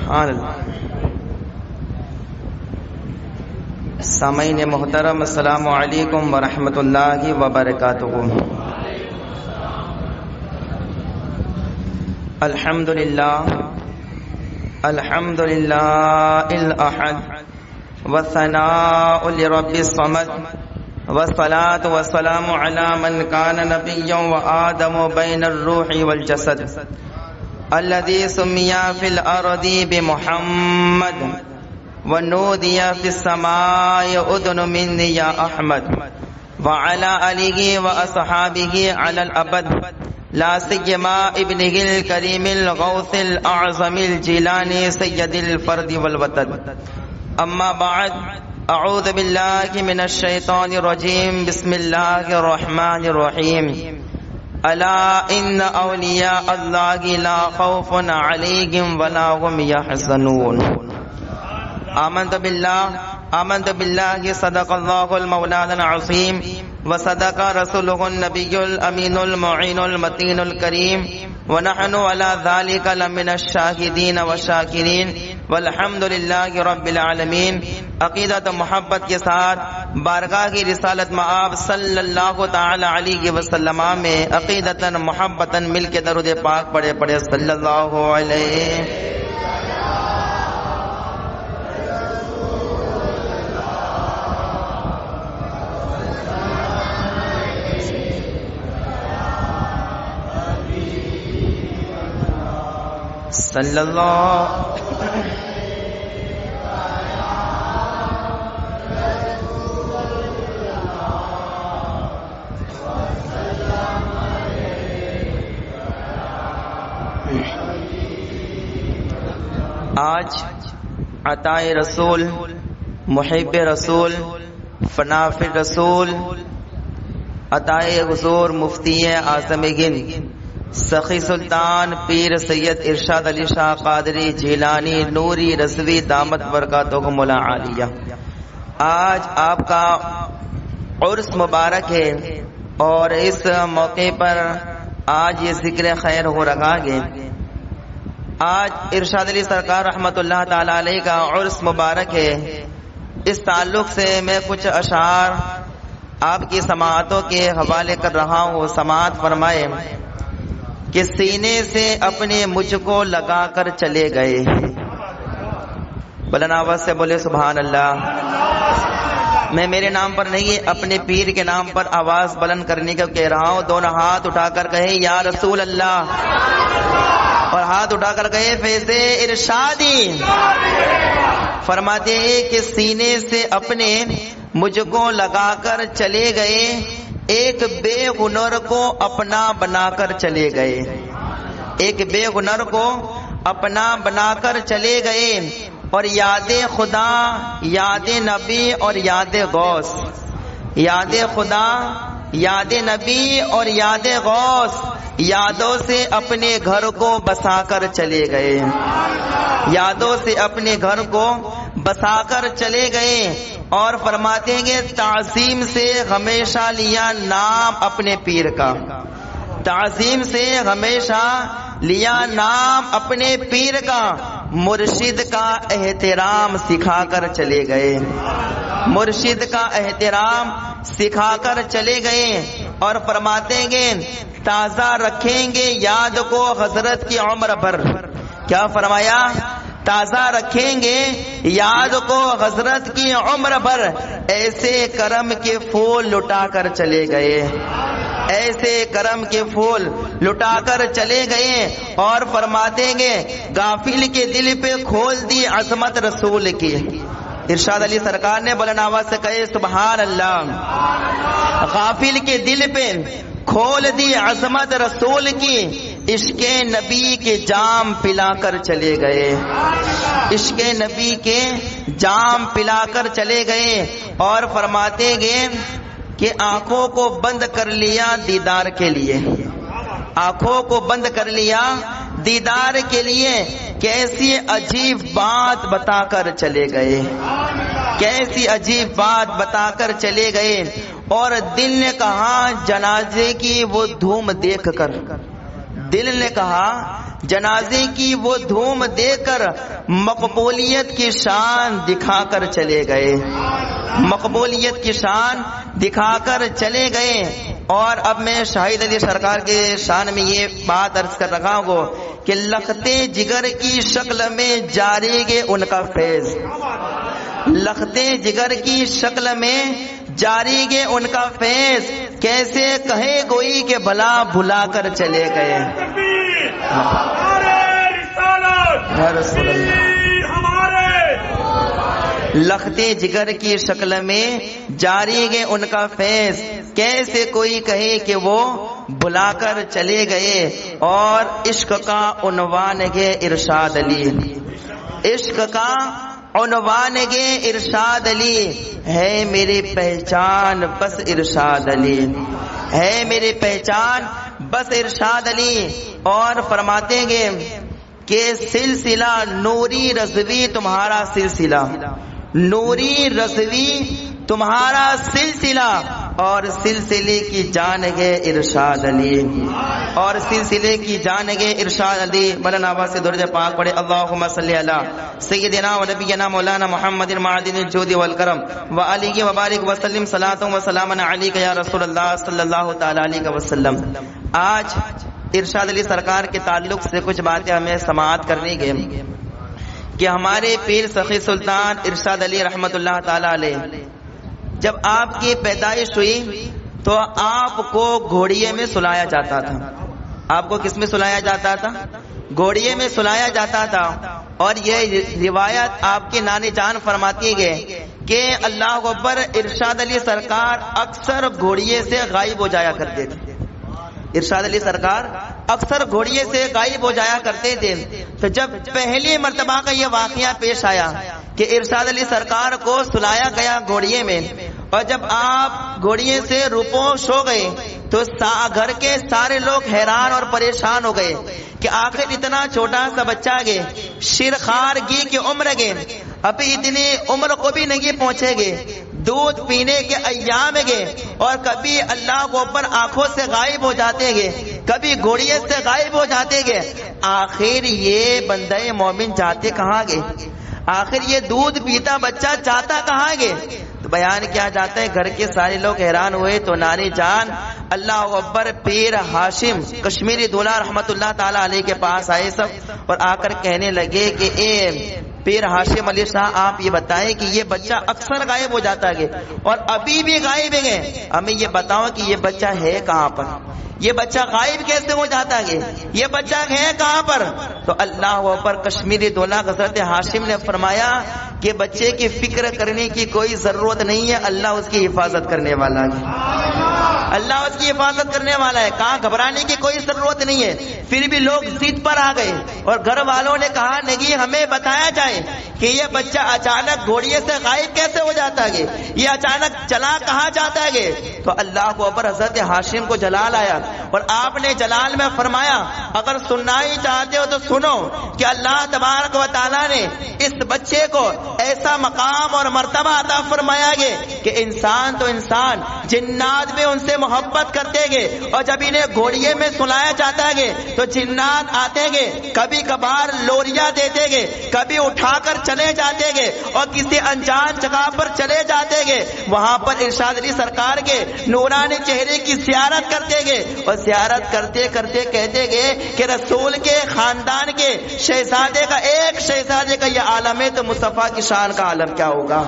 سبحان اللہ۔ سامعین محترم، السلام علیکم ورحمۃ اللہ وبرکاتہ۔ الحمدللہ الأحد والثناء لرب الصمد والصلاة والسلام على من كان نبيا وآدم بين الروح والجسد الذي سمي في الأرض بمحمد ونودي في السماء أذن مني يا أحمد وعلى آله وأصحابه على الأبد لا سيما ابنه الكريم الغوث الأعظم الجيلاني سيد الفرد والوتد. أما بعد، أعوذ بالله من الشيطان الرجيم. بسم الله الرحمن الرحيم. ألا إن أولياء الله لا خوف عليهم ولا هم يحزنون. آمنت بالله صدق الله المولانا العظيم وصدق رسوله النبي الأمين المعين المتين الكريم ونحن على ذلك لمن الشاهدين والشاكرين والحمد لله رب العالمین. عقیدت محبت کے ساتھ بارگاہ کی رسالت مآب صلی اللہ تعالی علیہ وسلم میں عقیدتاً محبتاً مل کے درود پاک پڑھے صلی اللہ علیہ. صلی اللہ. آج عطائے رسول، محب رسول، فنافع رسول، عطائے حضور مفتی اعظم ہند سخی سلطان پیر سید ارشاد علی شاہ قادری جیلانی نوری رضوی دامت برکاتہم العالیہ. آج آپ کا عرس مبارک ہے اور اس موقع پر آج یہ ذکر خیر ہو رہا ہے. آج ارشاد علی سرکار رحمت اللہ تعالی علیہ کا عرس مبارک ہے. اس تعلق سے میں کچھ اشعار آپ کی سماعتوں کے حوالے کر رہا ہوں. سماعت فرمائے کہ سینے سے اپنے مجھ کو لگا کر چلے گئے. بلند آواز سے بولے سبحان اللہ. میں میرے نام پر نہیں، اپنے پیر کے نام پر آواز بلند کرنے کا کہہ رہا ہوں. دونوں ہاتھ اٹھا کر کہے یا رسول اللہ، اور ہاتھ اٹھا کر کہے فیض ارشادی. فرماتے ہیں کہ سینے سے اپنے مجھ کو لگا کر چلے گئے، ایک بے ہنر کو اپنا بنا کر چلے گئے. ایک بے ہنر کو اپنا بنا کر چلے گئے، اور یاد خدا، یاد نبی اور یاد غوث، یاد خدا، یاد نبی اور یاد غوث یادوں سے اپنے گھر کو بسا کر چلے گئے. یادوں سے اپنے گھر کو بسا کر چلے گئے. اور فرماتے ہیں تعظیم سے ہمیشہ لیا نام اپنے پیر کا. تعظیم سے ہمیشہ لیا نام اپنے پیر کا. مرشد کا احترام سکھا کر چلے گئے. مرشد کا احترام سکھا کر چلے گئے. اور فرماتے ہیں تازہ رکھیں گے یاد کو حضرت کی عمر بھر. کیا فرمایا؟ تازہ رکھیں گے یاد کو حضرت کی عمر بھر. ایسے کرم کے پھول لٹا کر چلے گئے. ایسے کرم کے پھول لٹا کر چلے گئے. اور فرماتے ہیں غافل کے دل پہ کھول دی عظمت رسول کی. ارشاد علی سرکار نے بلند آواز سے کہے سبحان اللہ. غافل کے دل پہ کھول دی عظمت رسول کی. عشق نبی کے جام پلا کر چلے گئے. عشق نبی کے جام پلا کر چلے گئے. اور فرماتے گئے کہ آنکھوں کو بند کر لیا دیدار کے لیے. آنکھوں کو بند کر لیا دیدار کے لیے. کیسی عجیب بات بتا کر چلے گئے. کیسی عجیب بات بتا کر چلے گئے. اور دل نے کہا جنازے کی وہ دھوم دیکھ کر، دل نے کہا جنازے کی وہ دھوم دے کر مقبولیت کی شان دکھا کر چلے گئے، مقبولیت کی شان دکھا کر چلے گئے۔ اور اب میں شاہد علی سرکار کے شان میں یہ بات عرض کر رہا ہوں کہ لختے جگر کی شکل میں جاری گے ان کا فیض، لختے جگر کی شکل میں جاری گے ان کا فیض، کیسے کہے کوئی کہ بھلا بھلا کر چلے گئے۔ یا رسول اللہ، لختے جگر کی شکل میں جاری گے ان کا فیض، کیسے کوئی کہے کہ وہ بلا کر چلے گئے۔ اور عشق کا عنوان گے ارشاد علی، عشق کا عنوان گے ارشاد علی، ہے میری پہچان بس ارشاد علی، ہے میری پہچان بس ارشاد علی۔ اور فرماتے گے کہ سلسلہ نوری رضوی تمہارا سلسلہ، نوری رضوی تمہارا سلسلہ، اور سلسلے کی جان گے ارشاد علی، اور سلسلے کی جان گے ارشاد علی۔ بلند آواز سے درود پاک پڑھے، اللہم صلی علی سیدنا و نبینا مولانا محمد معدن الجود والکرم و علیہ وبارک وسلم، صلاۃ و سلام علیک یا رسول اللہ صلی اللہ تعالی علیہ وسلم۔ آج ارشاد علی سرکار کے تعلق سے کچھ باتیں ہمیں سماعت کرنی ہے کہ ہمارے پیر سخی سلطان ارشاد علی رحمت اللہ تعالی علیہ، جب آپ کی پیدائش ہوئی تو آپ کو گھوڑیے میں سلایا جاتا تھا۔ آپ کو کس میں سلایا جاتا تھا؟ گھوڑیے میں سلایا جاتا تھا۔ اور یہ روایت آپ کی نانی جان فرماتی ہے کہ اللہ اکبر، ارشاد علی سرکار اکثر گھوڑیے سے غائب ہو جایا کرتے تھے، ارشاد علی سرکار اکثر گھوڑیے سے غائب ہو جایا کرتے تھے۔ تو جب پہلی مرتبہ کا یہ واقعہ پیش آیا کہ ارشاد علی سرکار کو سلایا گیا گھوڑیے میں، اور جب آپ گھوڑیے سے روپوش ہو گئے تو گھر کے سارے لوگ حیران اور پریشان ہو گئے کہ آخر اتنا چھوٹا سا بچہ گے، شیرخوار گی کی عمر گے، ابھی اتنی عمر کو بھی نہیں پہنچے گے، دودھ پینے کے ایام گے، اور کبھی اللہ کو اوپر آنکھوں سے غائب ہو جاتے گے، کبھی گھوڑیے سے غائب ہو جاتے گے۔ آخر یہ بندہ مومن جاتے کہاں گے؟ آخر یہ دودھ پیتا بچہ جاتا کہاں گے؟ تو بیان کیا جاتا ہے، گھر کے سارے لوگ حیران ہوئے تو نانی جان اللہ اکبر پیر ہاشم کشمیری دولہ رحمت اللہ تعالی علیہ کے پاس آئے سب، اور آ کر کہنے لگے کہ اے پیر ہاشم علی شاہ، آپ یہ بتائیں کہ یہ بچہ اکثر غائب ہو جاتا ہے اور ابھی بھی غائب ہے، ہمیں یہ بتاؤ کہ یہ بچہ ہے کہاں پر، یہ بچہ غائب کیسے ہو جاتا ہے، یہ بچہ ہے کہاں پر؟ تو اللہ پر کشمیری دولہ حضرت ہاشم نے فرمایا کہ بچے کی فکر کرنے کی کوئی ضرورت نہیں ہے، اللہ اس کی حفاظت کرنے والا ہے، اللہ اس کی حفاظت کرنے والا ہے، کہاں گھبرانے کی کوئی ضرورت نہیں ہے۔ پھر بھی لوگ ضد پر آ گئے اور گھر والوں نے کہا نہیں، ہمیں بتایا جائے کہ یہ بچہ اچانک گھوڑیے سے غائب کیسے ہو جاتا ہے، یہ اچانک چلا کہاں جاتا ہے۔ تو اللہ کو اوپر حضرت ہاشم کو جلال آیا اور آپ نے جلال میں فرمایا اگر سننا ہی چاہتے ہو تو سنو کہ اللہ تبارک و تعالیٰ نے اس بچے کو ایسا مقام اور مرتبہ عطا فرمایا گے کہ انسان تو انسان، جنات بھی ان سے محبت کرتے گے، اور جب انہیں گھوڑیے میں سلایا جاتا ہے تو جنات آتے گے، کبھی کبھار لوریاں دیتے گے، کبھی اٹھا کر چلے جاتے گے اور کسی انجان جگہ پر چلے جاتے گے، وہاں پر ارشاد علی سرکار کے نورانی چہرے کی زیارت کرتے گے، اور زیارت کرتے کرتے کہتے گے کہ رسول کے خاندان کے شہزادے کا، ایک شہزادے کا یہ عالم ہے تو مصطفیٰ کی شان کا عالم کیا ہوگا،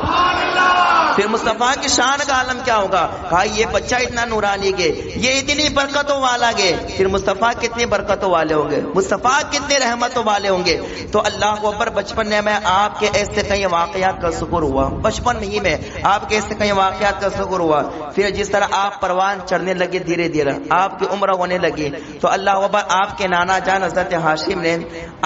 پھر مصطفیٰ کی شان کا عالم کیا ہوگا۔ کہا یہ بچہ اتنا نورانی گے، یہ اتنی برکتوں والا گے، پھر مصطفیٰ کتنی برکتوں والے ہوں گے، مصطفیٰ کتنے رحمتوں والے ہوں گے۔ تو اللہ کو اوپر بچپن میں آپ کے ایسے کئی واقعات کا ذکر ہوا، بچپن ہی میں آپ کے ایسے کئی واقعات کا ذکر ہوا۔ پھر جس طرح آپ پروان چڑھنے لگے، دھیرے دھیرے آپ کی عمر ہونے لگی، تو اللہ اکبر آپ کے نانا جان حضرت ہاشم نے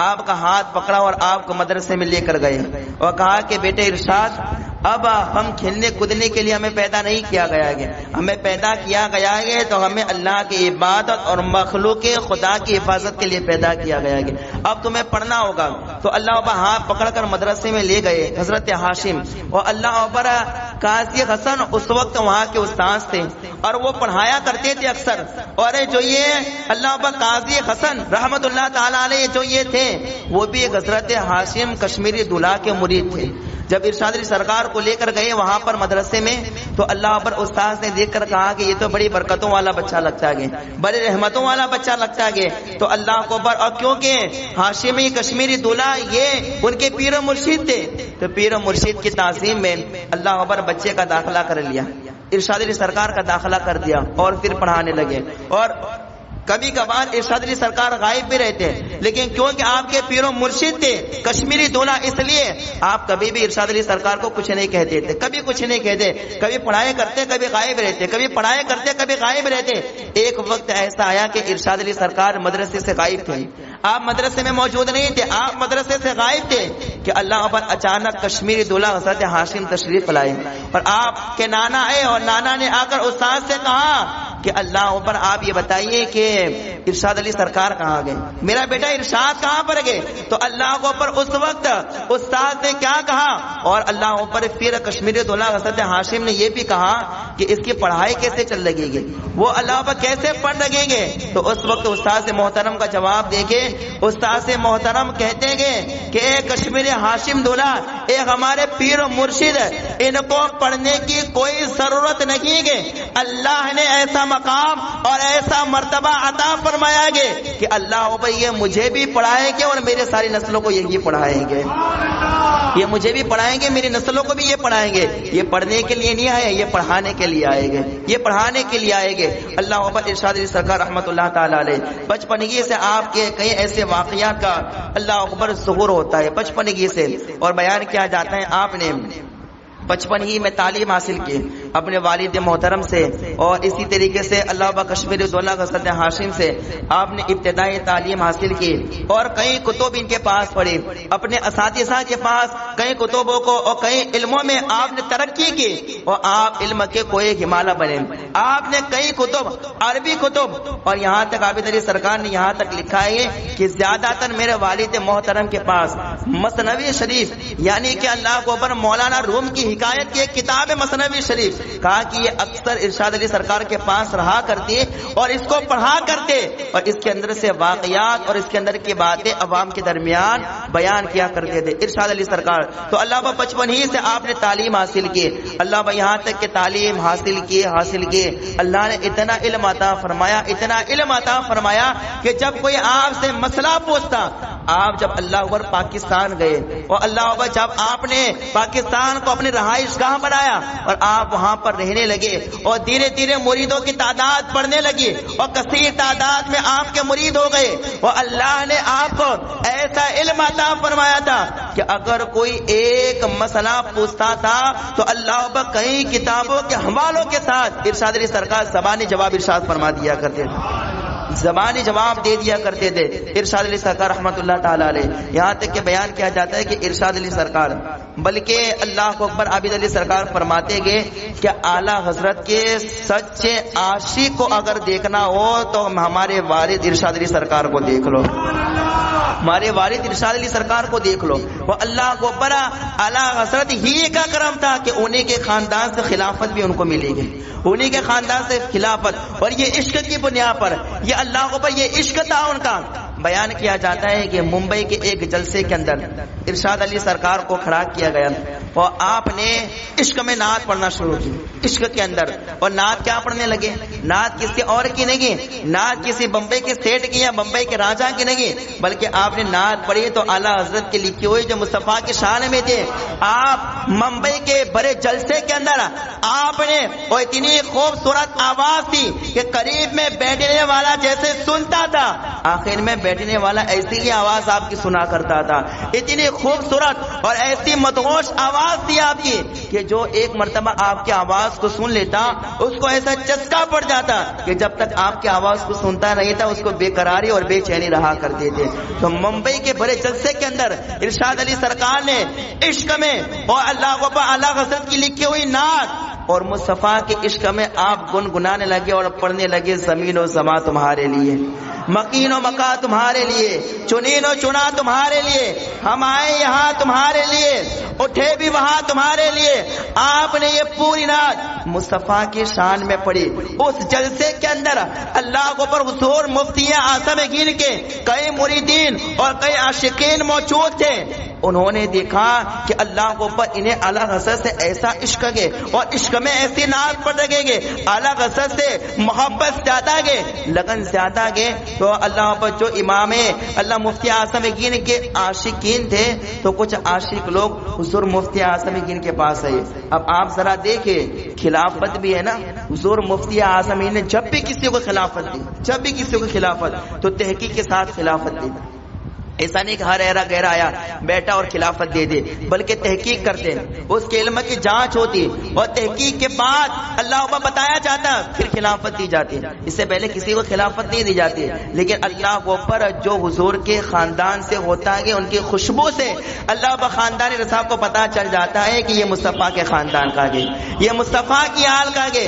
آپ کا ہاتھ پکڑا اور آپ کو مدرسے میں لے کر گئے اور کہا کہ بیٹے ارشاد، اب ہم کھیلنے کودنے کے لیے ہمیں پیدا نہیں کیا گیا ہے، ہمیں پیدا کیا گیا ہے تو ہمیں اللہ کی عبادت اور مخلوق خدا کی حفاظت کے لیے پیدا کیا گیا ہے۔ اب تمہیں پڑھنا ہوگا تو اللہ ابا ہاتھ پکڑ کر مدرسے میں لے گئے حضرت ہاشم، اور اللہ ابا قاضی حسن اس وقت وہاں کے استاد تھے اور وہ پڑھایا کرتے تھے اکثر۔ اور جو یہ اللہ ابا قاضی حسن رحمت اللہ تعالی علیہ جو یہ تھے وہ بھی ایک حضرت ہاشم کشمیری دولہا کے مرید تھے۔ جب ارشاد علی سرکار کو لے کر گئے وہاں پر مدرسے میں تو اللہ پر استاد نے دیکھ کر کہا کہ یہ تو بڑی برکتوں والا بچہ لگتا ہے، بڑے رحمتوں والا بچہ لگتا ہے تو اللہ کو بر، اور کیونکہ ہاشمی کشمیری دولہا یہ ان کے پیر و مرشد تھے تو پیر و مرشد کی تعظیم میں اللہ اکبر بچے کا داخلہ کر لیا، ارشاد علی سرکار کا داخلہ کر دیا اور پھر پڑھانے لگے۔ اور کبھی کبھار ارشاد علی سرکار غائب بھی رہتے لیکن کیونکہ آپ کے پیر و مرشد تھے کشمیری دولہا اس لیے آپ کبھی بھی ارشاد علی سرکار کو کچھ نہیں کہتے تھے، کبھی کچھ نہیں کہتے، کبھی پڑھائے کرتے کبھی غائب رہتے، کبھی پڑھائے کرتے کبھی غائب رہتے۔ ایک وقت ایسا آیا کہ ارشاد علی سرکار مدرسے سے غائب تھے، آپ مدرسے میں موجود نہیں تھے، آپ مدرسے سے غائب تھے کہ اللہ پر اچانک کشمیری دولہا حضرت ہاشم تشریف لائے اور آپ کے نانا آئے اور نانا نے آ کر استاد سے کہا کہ اللہ اوپر آپ یہ بتائیے کہ ارشاد علی سرکار کہاں گئے، میرا بیٹا ارشاد کہاں پر گئے؟ تو اللہ کو اوپر اس وقت استاد نے کیا کہا اور اللہ اوپر پھر کشمیری دولہا حضرت ہاشم نے یہ بھی کہا کہ اس کی پڑھائی کیسے چل لگے گی، وہ اللہ پر کیسے پڑھ لگیں گے؟ تو اس وقت استاد سے محترم کا جواب دے کے استاد سے محترم کہتے ہیں کہ کشمیری ہاشم دولہا ایک ہمارے پیر و مرشد، ان کو پڑھنے کی کوئی ضرورت نہیں ہے، اللہ نے ایسا مقام اور ایسا مرتبہ عطا فرمایا گے کہ اللہ بھائی یہ مجھے بھی پڑھائیں گے اور میرے ساری نسلوں کو یہی پڑھائیں گے، یہ مجھے بھی پڑھائیں گے میری نسلوں کو بھی یہ پڑھائیں گے۔ یہ پڑھنے کے لیے نہیں آئے، یہ پڑھانے کے لیے آئے گے، یہ پڑھانے کے لیے آئے گے۔ اللہ اکبر۔ ارشاد علی سرکار رحمت اللہ تعالی علیہ بچپنگی سے آپ کے کئی ایسے واقعات کا اللہ اکبر ظہور ہوتا ہے بچپنگی سے، اور بیان کیا جاتا ہے آپ نے بچپن ہی میں تعلیم حاصل کی اپنے والد محترم سے، اور اسی طریقے سے اللہ با کشمیری دولہا حضرت ہاشم سے آپ نے ابتدائی تعلیم حاصل کی اور کئی کتب ان کے پاس پڑھی، اپنے اساتذہ کے پاس کئی کتبوں کو اور کئی علموں میں آپ نے ترقی کی اور آپ علم کے کوئی ہمالیہ بنے۔ آپ نے کئی کتب، عربی کتب، اور یہاں تک عابد علی سرکار نے یہاں تک لکھا ہے کہ زیادہ تر میرے والد محترم کے پاس مثنوی شریف یعنی کہ اللہ کو اوپر مولانا روم کی حکایت کی ایک کتاب ہے مثنوی شریف، کہا کہ یہ اکثر ارشاد علی سرکار کے پاس رہا کرتی اور اس کو پڑھا کرتے اور اس کے اندر سے واقعات اور اس کے اندر کی باتیں عوام کے درمیان بیان کیا کرتے تھے ارشاد علی سرکار۔ تو اللہ با بچپن ہی سے آپ نے تعلیم حاصل کی، اللہ با یہاں تک کہ تعلیم حاصل کی اللہ نے اتنا علم عطا فرمایا، اتنا علم عطا فرمایا کہ جب کوئی آپ سے مسئلہ پوچھتا، آپ جب اللہ اکبر پاکستان گئے اور اللہ اکبر جب آپ نے پاکستان کو اپنی رہائش گاہ بنایا اور آپ وہاں پر رہنے لگے اور دھیرے دھیرے مریدوں کی تعداد بڑھنے لگی اور کثیر تعداد میں آپ کے مرید ہو گئے، اور اللہ نے آپ کو ایسا علم عطا فرمایا تھا کہ اگر کوئی ایک مسئلہ پوچھتا تھا تو اللہ اکبر کئی کتابوں کے حوالوں کے ساتھ ارشاد علی سرکار زبانی جواب ارشاد فرما دیا کرتے تھے، زبانی جواب دے دیا کرتے تھے ارشاد علی سرکار رحمت اللہ تعالی علیہ۔ یہاں تک کہ بیان کیا جاتا ہے کہ ارشاد علی سرکار بلکہ اللہ اکبر عابد علی سرکار فرماتے گئے کہ اعلیٰ حضرت کے سچے عاشق کو اگر دیکھنا ہو تو ہمارے والد ارشاد علی سرکار کو دیکھ لو، ہمارے والد ارشاد علی سرکار کو دیکھ لو۔ وہ اللہ کو بڑا اعلیٰ حضرت ہی کا کرم تھا کہ انہیں کے خاندان سے خلافت بھی ان کو ملے گی، انہیں کے خاندان سے خلافت، اور یہ عشق کی بنیاد پر یہ اللہ کو پر یہ عشق تھا ان کا۔ بیان کیا جاتا ہے کہ ممبئی کے ایک جلسے کے اندر ارشاد علی سرکار کو کھڑا کیا گیا اور آپ نے عشق میں نعت پڑھنا شروع کی، عشق کے اندر، اور نعت کیا پڑھنے لگے؟ نعت کسی اور کی نہیں، نعت کسی بمبئی کے سیٹ کی یا بمبئی کے راجا کی نہیں، بلکہ آپ نے نعت پڑھی تو اعلیٰ حضرت کے لکھی ہوئی جو مصطفیٰ کی شان میں تھے۔ آپ ممبئی کے بڑے جلسے کے اندر آپ نے وہ اتنی خوبصورت آواز تھی کہ قریب میں بیٹھنے والا جیسے سنتا تھا، آخر میں بیٹھنے والا ایسی ہی آواز آپ کی سنا کرتا تھا. اتنی خوبصورت اور ایسی مدہوش آواز تھی آپ کی کہ جو ایک مرتبہ آپ کی آواز کو سن لیتا اس کو ایسا چسکا پڑ جاتا کہ جب تک آپ کی آواز کو سنتا نہیں تھا اس کو بے قراری اور بے چینی رہا کرتے تھے. تو ممبئی کے بڑے جلسے کے اندر ارشاد علی سرکار نے عشق میں اور اللہ کو اعلیٰ حضرت کی لکھی ہوئی نعت اور مصطفیٰ کے عشق میں آپ گنگنانے لگے اور پڑھنے لگے زمین و زماں تمہارے لیے، مکین و مکا تمہارے لیے، چنین و چنا تمہارے لیے، ہم آئے یہاں تمہارے لیے، اٹھے بھی وہاں تمہارے لیے. آپ نے یہ پوری نعت مصطفیٰ کی شان میں پڑھی. اس جلسے کے اندر اللہ کو پر حضور مفتی اعظم ہند کے کئی مریدین اور کئی عاشقین موجود تھے. انہوں نے دیکھا کہ اللہ کو پر انہیں اعلیٰ حضرت سے ایسا عشق ہے اور عشق میں ایسی نعت پڑھ لگے گے، اعلیٰ حضرت سے محبت زیادہ گے، لگن زیادہ گے. تو اللہ پر جو امام اللہ مفتی اعظم ہند کے عاشقین تھے تو کچھ عاشق لوگ حضور مفتی اعظم ہند کے پاس آئے. اب آپ ذرا دیکھیں خلافت بھی ہے نا، حضور مفتی اعظم ہند نے جب بھی کسی کو خلافت دی، جب بھی کسی کو خلافت تو تحقیق کے ساتھ خلافت دی. ایسا نہیں کہ ہر ایرا گہرا آیا بیٹا اور خلافت دے دے، بلکہ تحقیق کرتے، اس کے علم کی جانچ ہوتی اور تحقیق کے بعد اللہ کو بتایا جاتا پھر خلافت دی جاتی. اس سے پہلے کسی کو خلافت نہیں دی جاتی. لیکن اللہ کو پر جو حضور کے خاندان سے ہوتا ہے ان کی خوشبو سے اللہ با خاندان رسا کو پتا چل جاتا ہے کہ یہ مصطفیٰ کے خاندان کا گے، یہ مصطفیٰ کی آل کا گے.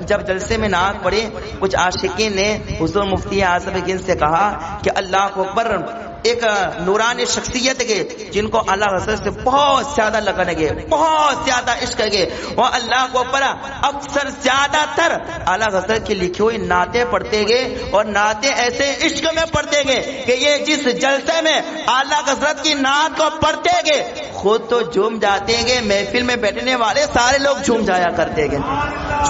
جب جلسے میں نعت پڑھی کچھ عاشقین نے حضور مفتی اعظم ہند سے کہا کہ اللہ کو پر ایک نورانی شخصیت کے جن کو اللہ حضرت سے بہت زیادہ لگن گے، بہت زیادہ عشق ہے اور اللہ کو پر اکثر زیادہ تر اللہ حضرت کی لکھی ہوئی نعتیں پڑھتے گے اور نعتیں ایسے عشق میں پڑھتے گے کہ یہ جس جلسے میں اللہ حضرت کی نعت کو پڑھتے گے خود تو جھوم جاتے گے، محفل میں بیٹھنے والے سارے لوگ جھوم جایا کرتے گے،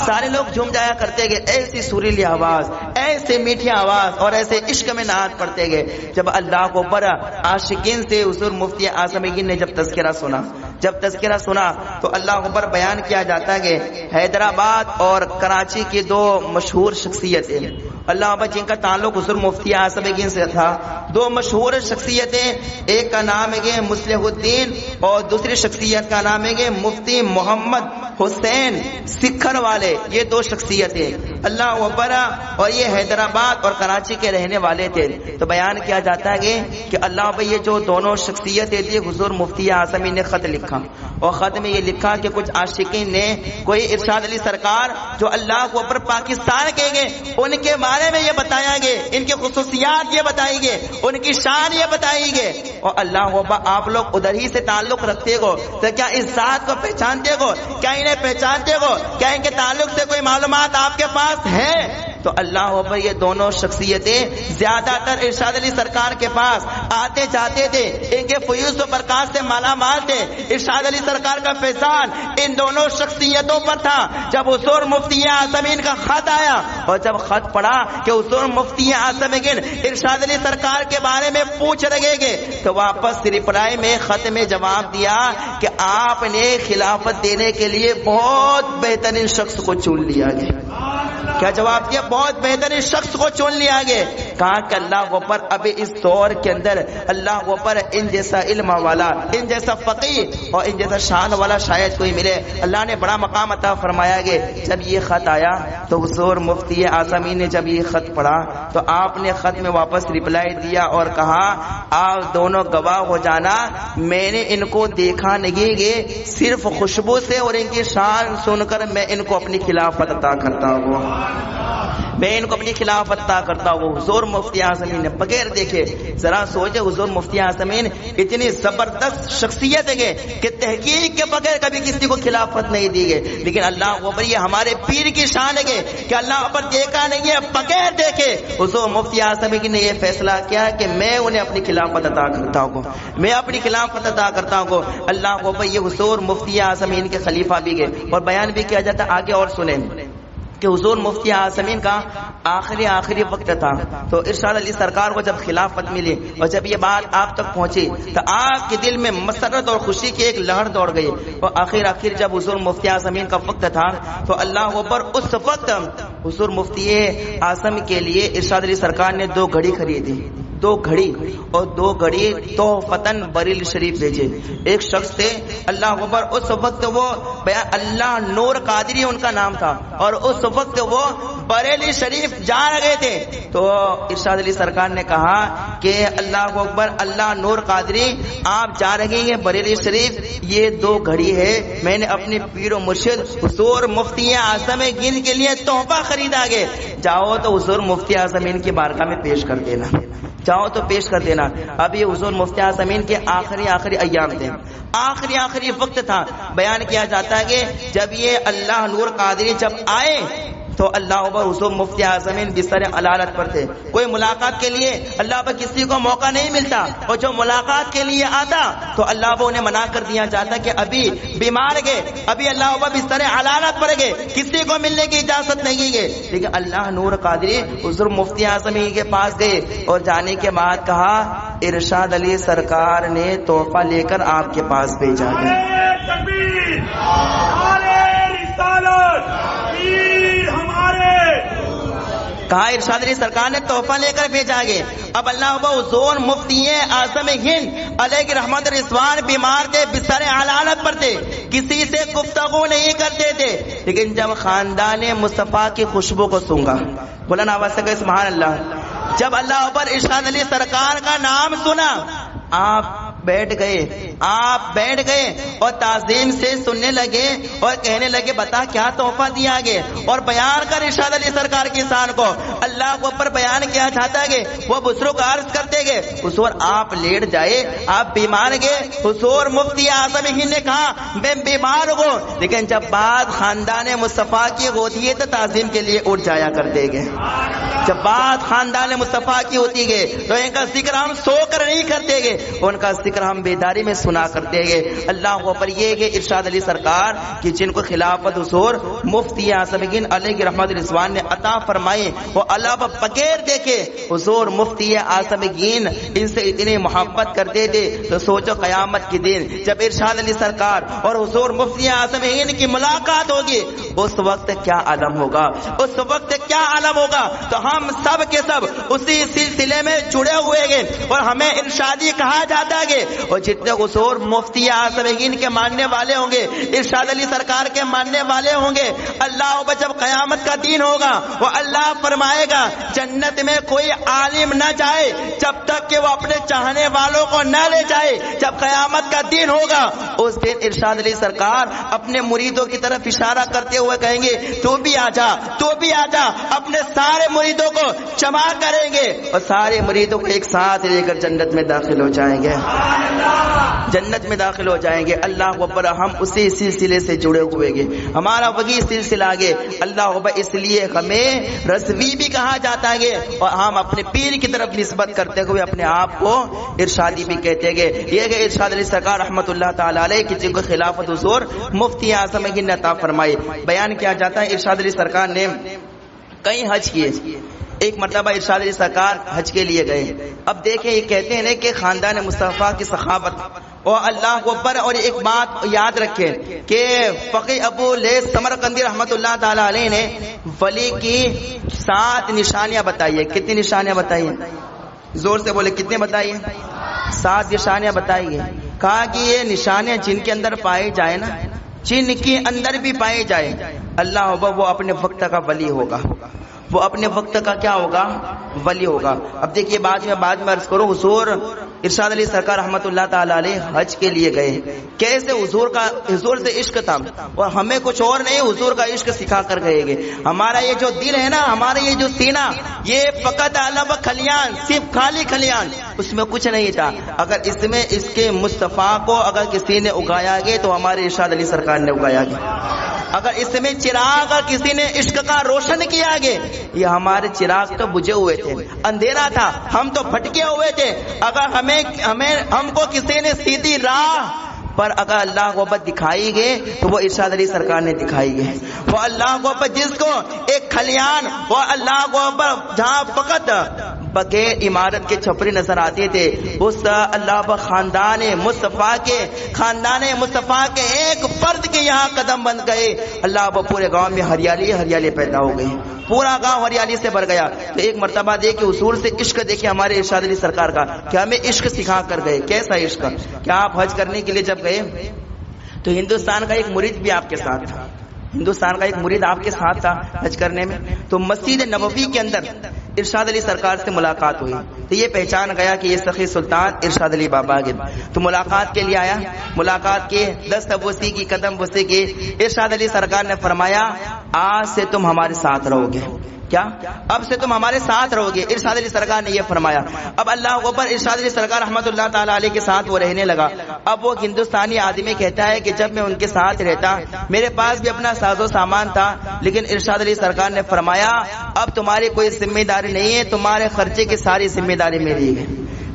سارے لوگ جھوم جایا کرتے گے. ایسی سریلی آواز، ایسے میٹھی آواز اور ایسے عشق میں نعت پڑھتے گے. جب اللہ کو پر عاشقین سے حضور مفتی اعظم ہند نے جب تذکرہ سنا تو اللہ کو پر بیان کیا جاتا ہے کہ حیدرآباد اور کراچی کی دو مشہور شخصیتیں اللہ ابا جن کا تعلق حضور مفتی اعظم ہند سے تھا، دو مشہور شخصیتیں، ایک کا نام ہے مصلح الدین اور دوسری شخصیت کا نام ہے مفتی محمد حسین سکھر والے. یہ دو شخصیتیں اللہ اکبر اور یہ حیدرآباد اور کراچی کے رہنے والے تھے. تو بیان کیا جاتا ہے کہ اللہ بھائی یہ جو دونوں شخصیتیں تھی حضور مفتی اعظم نے خط لکھا اور خط میں یہ لکھا کہ کچھ عاشقین نے کوئی ارشاد علی سرکار جو اللہ کو اوپر پاکستان کے گئے ان کے بارے میں یہ بتایا گے، ان کی خصوصیات یہ بتائی گے، ان کی شان یہ بتائی گے. اور اللہ کو آپ لوگ ادھر ہی سے تعلق رکھتے ہو تو کیا اس ذات کو پہچانتے ہو، کیا انہیں پہچانتے ہو، کیا ان کے تعلق سے کوئی معلومات آپ کے پاس ہے؟ تو اللہ پر یہ دونوں شخصیتیں زیادہ تر ارشاد علی سرکار کے پاس آتے جاتے تھے، ان کے فیوز و برکات سے مالا مال تھے. ارشاد علی سرکار کا فیضان ان دونوں شخصیتوں پر تھا. جب حضور مفتی اعظم ہند کا خط آیا اور جب خط پڑھا کہ حضور مفتی اعظم ہند ارشاد علی سرکار کے بارے میں پوچھ رہے گے تو واپس رپلائی میں خط میں جواب دیا کہ آپ نے خلافت دینے کے لیے بہت بہترین شخص کو چن لیا گیا. کیا جواب دیا؟ بہت بہترین شخص کو چن لیا گیا. کہا کہ اللہ کو پر ابھی اس دور کے اندر اللہ کو پر ان جیسا علم والا، ان جیسا فقیہ اور ان جیسا شان والا شاید کوئی ملے. اللہ نے بڑا مقام عطا فرمایا گے. جب یہ خط آیا تو حضور مفتی اعظم نے جب یہ خط پڑھا تو آپ نے خط میں واپس رپلائی دیا اور کہا آپ دونوں گواہ ہو جانا میں نے ان کو دیکھا نہیں گے، صرف خوشبو سے اور ان کی شان سن کر میں ان کو اپنی خلافت عطا کرتا ہوں، میں ان کو اپنی خلافت عطا کرتا ہوں. حضور مفتی اعظم نے بغیر دیکھے، ذرا سوچے حضور مفتی اعظم اتنی زبردست شخصیت ہے کہ تحقیق کے بغیر کبھی کسی کو خلافت نہیں دی گئی. لیکن اللہ کو یہ ہمارے پیر کی شان ہے کہ اللہ پر دیکھا نہیں ہے، بغیر دیکھے حضور مفتی اعظم نے یہ فیصلہ کیا کہ میں انہیں اپنی خلافت عطا کرتا ہوں، میں اپنی خلافت عطا کرتا ہوں. اللہ کو یہ حضور مفتی اعظم کے خلیفہ بھی گئے اور بیان بھی کیا جاتا. آگے اور سنیں کہ حضور مفتی اعظم کا آخری وقت تھا تو ارشاد علی سرکار کو جب خلافت ملی اور جب یہ بات آپ تک پہنچی تو آپ کے دل میں مسرت اور خوشی کی ایک لہر دوڑ گئی. اور آخر جب حضور مفتی اعظم کا وقت تھا تو اللہ پر اس وقت حضور مفتی اعظم کے لیے ارشاد علی سرکار نے 2 گھڑی خریدی. 2 گھڑی اور 2 گھڑی تحفتاً بریلی شریف بھیجے. ایک شخص تھے اللہ اکبر، اس وقت وہ اللہ نور قادری ان کا نام تھا، اور اس وقت وہ بریلی شریف جا رہے تھے. تو ارشاد علی سرکار نے کہا کہ اللہ اکبر، اللہ نور قادری آپ جا رہے ہیں بریلی شریف، یہ 2 گھڑی ہے، میں نے اپنے پیر و مرشد حضور مفتی اعظم ہند کے لیے تحفہ خریدا گے، جاؤ تو حضور مفتی اعظم ہند کی بارگاہ میں پیش کر دینا، چاہو تو پیش کر دینا. اب یہ حضور مفتی اعظم ہند کے آخری ایام تھے، آخری وقت تھا. بیان کیا جاتا ہے کہ جب یہ اللہ نور قادری جب آئے تو اللہ اکبر حضور مفتی اعظم ہند بستر علالت پر تھے. کوئی ملاقات کے لیے اللہ پر کسی کو موقع نہیں ملتا، اور جو ملاقات کے لیے آتا تو اللہ پر انہیں منع کر دیا جاتا کہ ابھی بیمار گئے، ابھی اللہ اکبر بستر علالت پر گئے، کسی کو ملنے کی اجازت نہیں ہے. لیکن اللہ نور قادری حضور مفتی اعظم ہند کے پاس گئے، اور جانے کے بعد کہا ارشاد علی سرکار نے تحفہ لے کر آپ کے پاس بھیجا ہے. کہا ارشاد علی سرکار نے تحفہ لے کر بھیجا گے. اب اللہ حضور مفتی اعظم ہند علیہ رحمت رضوان بیمار تھے، بستر علالت پر تھے، کسی سے گفتگو نہیں کرتے تھے. لیکن جب خاندان مصطفیٰ کی خوشبو کو سونگا، بلند آواز سے کہے سبحان اللہ، جب اللہ پر ارشاد علی سرکار کا نام سنا، آپ بیٹھ گئے اور تعظیم سے سننے لگے اور کہنے لگے بتا کیا تحفہ دیا گیا، اور بیان کر ارشاد علی سرکار کی شان کو اللہ کو اوپر بیان کیا جاتا ہے. وہ بزرگ عرض کرتے گئے حضور آپ لیٹ جائے، آپ بیمار گئے. حضور مفتی اعظم ہند نے کہا میں بیمار ہوں، لیکن جب بات خاندان مصطفیٰ کی ہوتی ہے تو تعظیم کے لیے اٹھ جایا کرتے گئے. جب بات خاندان مصطفیٰ کی ہوتی ہے تو ان کا ذکر ہم سو کر نہیں کرتے گئے، ان کا ذکر ہم بیداری میں سنا کرتے گئے. اللہ کو پر یہ کہ ارشاد علی سرکار کی جن کو خلافت حضور مفتی اعظم ہند علیہ رحمت رضوان نے عطا فرمائی، وہ اللہ بغیر دیکھے حضور مفتی اعظم ہند ان سے اتنی محبت کرتے تھے. تو سوچو قیامت کے دن جب ارشاد علی سرکار اور حضور مفتی اعظم ہند کی ملاقات ہوگی، اس وقت کیا عالم ہوگا، اس وقت کیا عالم ہوگا. تو ہم سب کے سب اسی سلسلے میں جڑے ہوئے گے، اور ہمیں ارشادی کہا جاتا ہے. اور جتنے حضور مفتی اعظم ہند کے ماننے والے ہوں گے، ارشاد علی سرکار کے ماننے والے ہوں گے، اللہ جب قیامت کا دن ہوگا وہ اللہ فرمائے گا جنت میں کوئی عالم نہ جائے جب تک کہ وہ اپنے چاہنے والوں کو نہ لے جائے. جب قیامت کا دن ہوگا اس دن ارشاد علی سرکار اپنے مریدوں کی طرف اشارہ کرتے ہوئے کہیں گے تو بھی آ جا، تو بھی آ جا. اپنے سارے مریدوں کو جمع کریں گے اور سارے مریدوں کو ایک ساتھ لے کر جنت میں داخل ہو جائیں گے، جنت میں داخل ہو جائیں گے. اللہ اکبر ہم اسی سلسلے سے جڑے ہوئے گے، ہمارا وہی سلسلہ آگے. اللہ اکبر اس لیے ہمیں رضوی بھی کہا جاتا ہے، اور ہم اپنے پیر کی طرف نسبت کرتے ہوئے اپنے آپ کو ارشادی بھی کہتے گئے. یہ کہ ارشاد علی سرکار رحمت اللہ تعالی علیہ کی جن کو خلافت حضور مفتی اعظم ہند نے عطا فرمائی. بیان کیا جاتا ہے ارشاد علی سرکار نے کئی حج کیے. ایک مرتبہ ارشاد علی سرکار حج کے لیے گئے. اب دیکھیں یہ کہتے ہیں کہ خاندان مصطفیٰ کی سخاوت اور اللہ کو پر. اور ایک بات یاد رکھیں کہ فقی ابو لیث سمرقندی رحمت اللہ تعالی علیہ نے ولی کی 7 نشانیاں بتائی ہے. کتنی نشانیاں بتائی ہیں؟ زور سے بولے کتنے بتائی ہیں؟ 7 نشانیاں بتائی ہیں. کہا کہ یہ نشانیاں جن کے اندر پائے جائے نا، جن کے اندر بھی پائے جائے، اللہ وہ اپنے وقت کا ولی ہوگا، وہ اپنے وقت کا کیا ہوگا؟ ولی ہوگا. اب دیکھیے بعد میں عرض کرو حضور ارشاد علی سرکار رحمت اللہ تعالی علیہ حج کے لیے گئے. کیسے حضور سے عشق تھا، اور ہمیں کچھ اور نہیں حضور کا عشق سکھا کر گئے. ہمارا یہ جو دل ہے نا، ہمارا یہ جو سینہ، یہ فقط علب کھلیان، صرف خالی کھلیان، اس میں کچھ نہیں تھا. اگر اس میں اس کے مصطفیٰ کو اگر کسی نے اگایا گیا تو ہمارے ارشاد علی سرکار نے اگایا گیا. اگر اس میں چراغ کسی نے عشق کا روشن کیا گیا، یہ ہمارے چراغ تو بجھے ہوئے تھے، اندھیرا تھا، ہم تو بھٹکے ہوئے تھے. اگر ہم کو کسی نے سیدھی راہ پر اگر اللہ کو بات دکھائی گئے تو وہ ارشاد علی سرکار نے دکھائی گئے. وہ اللہ کو جس کو ایک کھلیان، وہ اللہ کو جہاں فقط بغیر عمارت کے چھپری نظر آتے تھے، اس اللہ خاندان مصطفیٰ کے ایک فرد کے یہاں قدم بن گئے، اللہ پورے گاؤں میں ہریالی ہریالی پیدا ہو گئی، پورا گاؤں ہریالی سے بھر گیا۔ تو ایک مرتبہ دیکھے حضور سے عشق دیکھے ہمارے ارشاد علی سرکار کا کہ ہمیں عشق سکھا کر گئے۔ کیسا عشق؟ کیا آپ حج کرنے کے لیے جب گئے تو ہندوستان کا ایک مرید بھی آپ کے ساتھ تھا، ہندوستان کا ایک مرید آپ کے ساتھ تھا حج کرنے میں، تو مسجد نبوی کے اندر ارشاد علی سرکار سے ملاقات ہوئی تو یہ پہچان گیا کہ یہ سخی سلطان ارشاد علی بابا کے، تو ملاقات کے لیے آیا، ملاقات کے دست بوسی کی، قدم بوسی کی۔ ارشاد علی سرکار نے فرمایا آج سے تم ہمارے ساتھ رہو گے۔ کیا؟ اب سے تم ہمارے ساتھ رہو گے، ارشاد علی سرکار نے یہ فرمایا۔ اب اللہ اکبر، ارشاد علی سرکار رحمت اللہ تعالی علیہ کے ساتھ وہ رہنے لگا۔ اب وہ ہندوستانی آدمی کہتا ہے کہ جب میں ان کے ساتھ رہتا میرے پاس بھی اپنا ساز و سامان تھا، لیکن ارشاد علی سرکار نے فرمایا اب تمہاری کوئی ذمہ داری نہیں ہے، تمہارے خرچے کی ساری ذمہ داری میری ہے،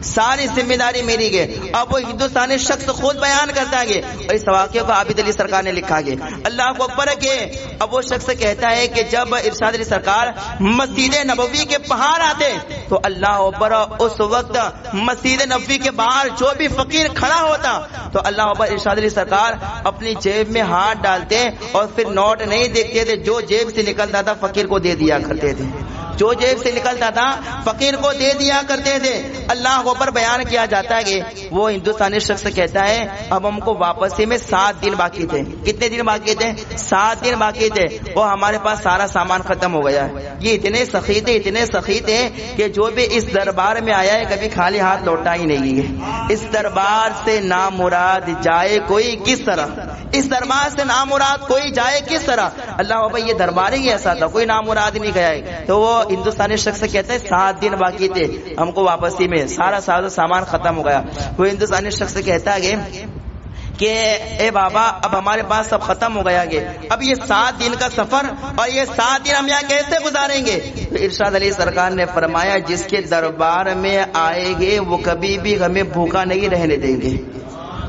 ساری ذمہ داری میری ہے۔ اب وہ ہندوستانی شخص خود بیان کرتا ہے اور اس واقعے کو عابد علی سرکار نے لکھا ہے۔ اللہ کو اکبر کہ اب وہ شخص کہتا ہے کہ جب ارشاد علی سرکار مسجد نبوی کے باہر آتے تو اللہ اکبر اس وقت مسجد نبوی کے باہر جو بھی فقیر کھڑا ہوتا تو اللہ اکبر ارشاد علی سرکار اپنی جیب میں ہاتھ ڈالتے اور پھر نوٹ نہیں دیکھتے تھے، جو جیب سے نکلتا تھا فقیر کو دے دیا کرتے تھے، جو جیب سے نکلتا تھا فقیر کو دے دیا کرتے تھے۔ اللہ پر بیان کیا جاتا ہے کہ وہ ہندوستانی شخص کہتا ہے اب ہم کو واپسی میں 7 دن باقی تھے۔ کتنے دن باقی تھے؟ 7 دن باقی تھے، وہ ہمارے پاس سارا سامان ختم ہو گیا ہے۔ یہ اتنے سخی تھے کہ جو بھی اس دربار میں آیا ہے کبھی خالی ہاتھ لوٹا ہی نہیں ہے۔ اس دربار سے نامراد جائے کوئی کس طرح، اس دربار سے نامراد کوئی جائے کس طرح؟ اللہ بھائی یہ دربار ہی ایسا تھا، کوئی نامراد نہیں گیا ہے۔ تو وہ ہندوستانی شخص کہتا ہے 7 دن باقی تھے، ہم کو واپسی میں سارا ساز و سامان ختم ہو گیا۔ وہ ہندوستانی شخص کہتا ہے کہ اے بابا اب ہمارے پاس سب ختم ہو گیا، اب یہ 7 دن کا سفر اور یہ 7 دن ہم یہاں کیسے گزاریں گے؟ تو ارشاد علی سرکار نے فرمایا جس کے دربار میں آئے گے وہ کبھی بھی ہمیں بھوکا نہیں رہنے دیں گے۔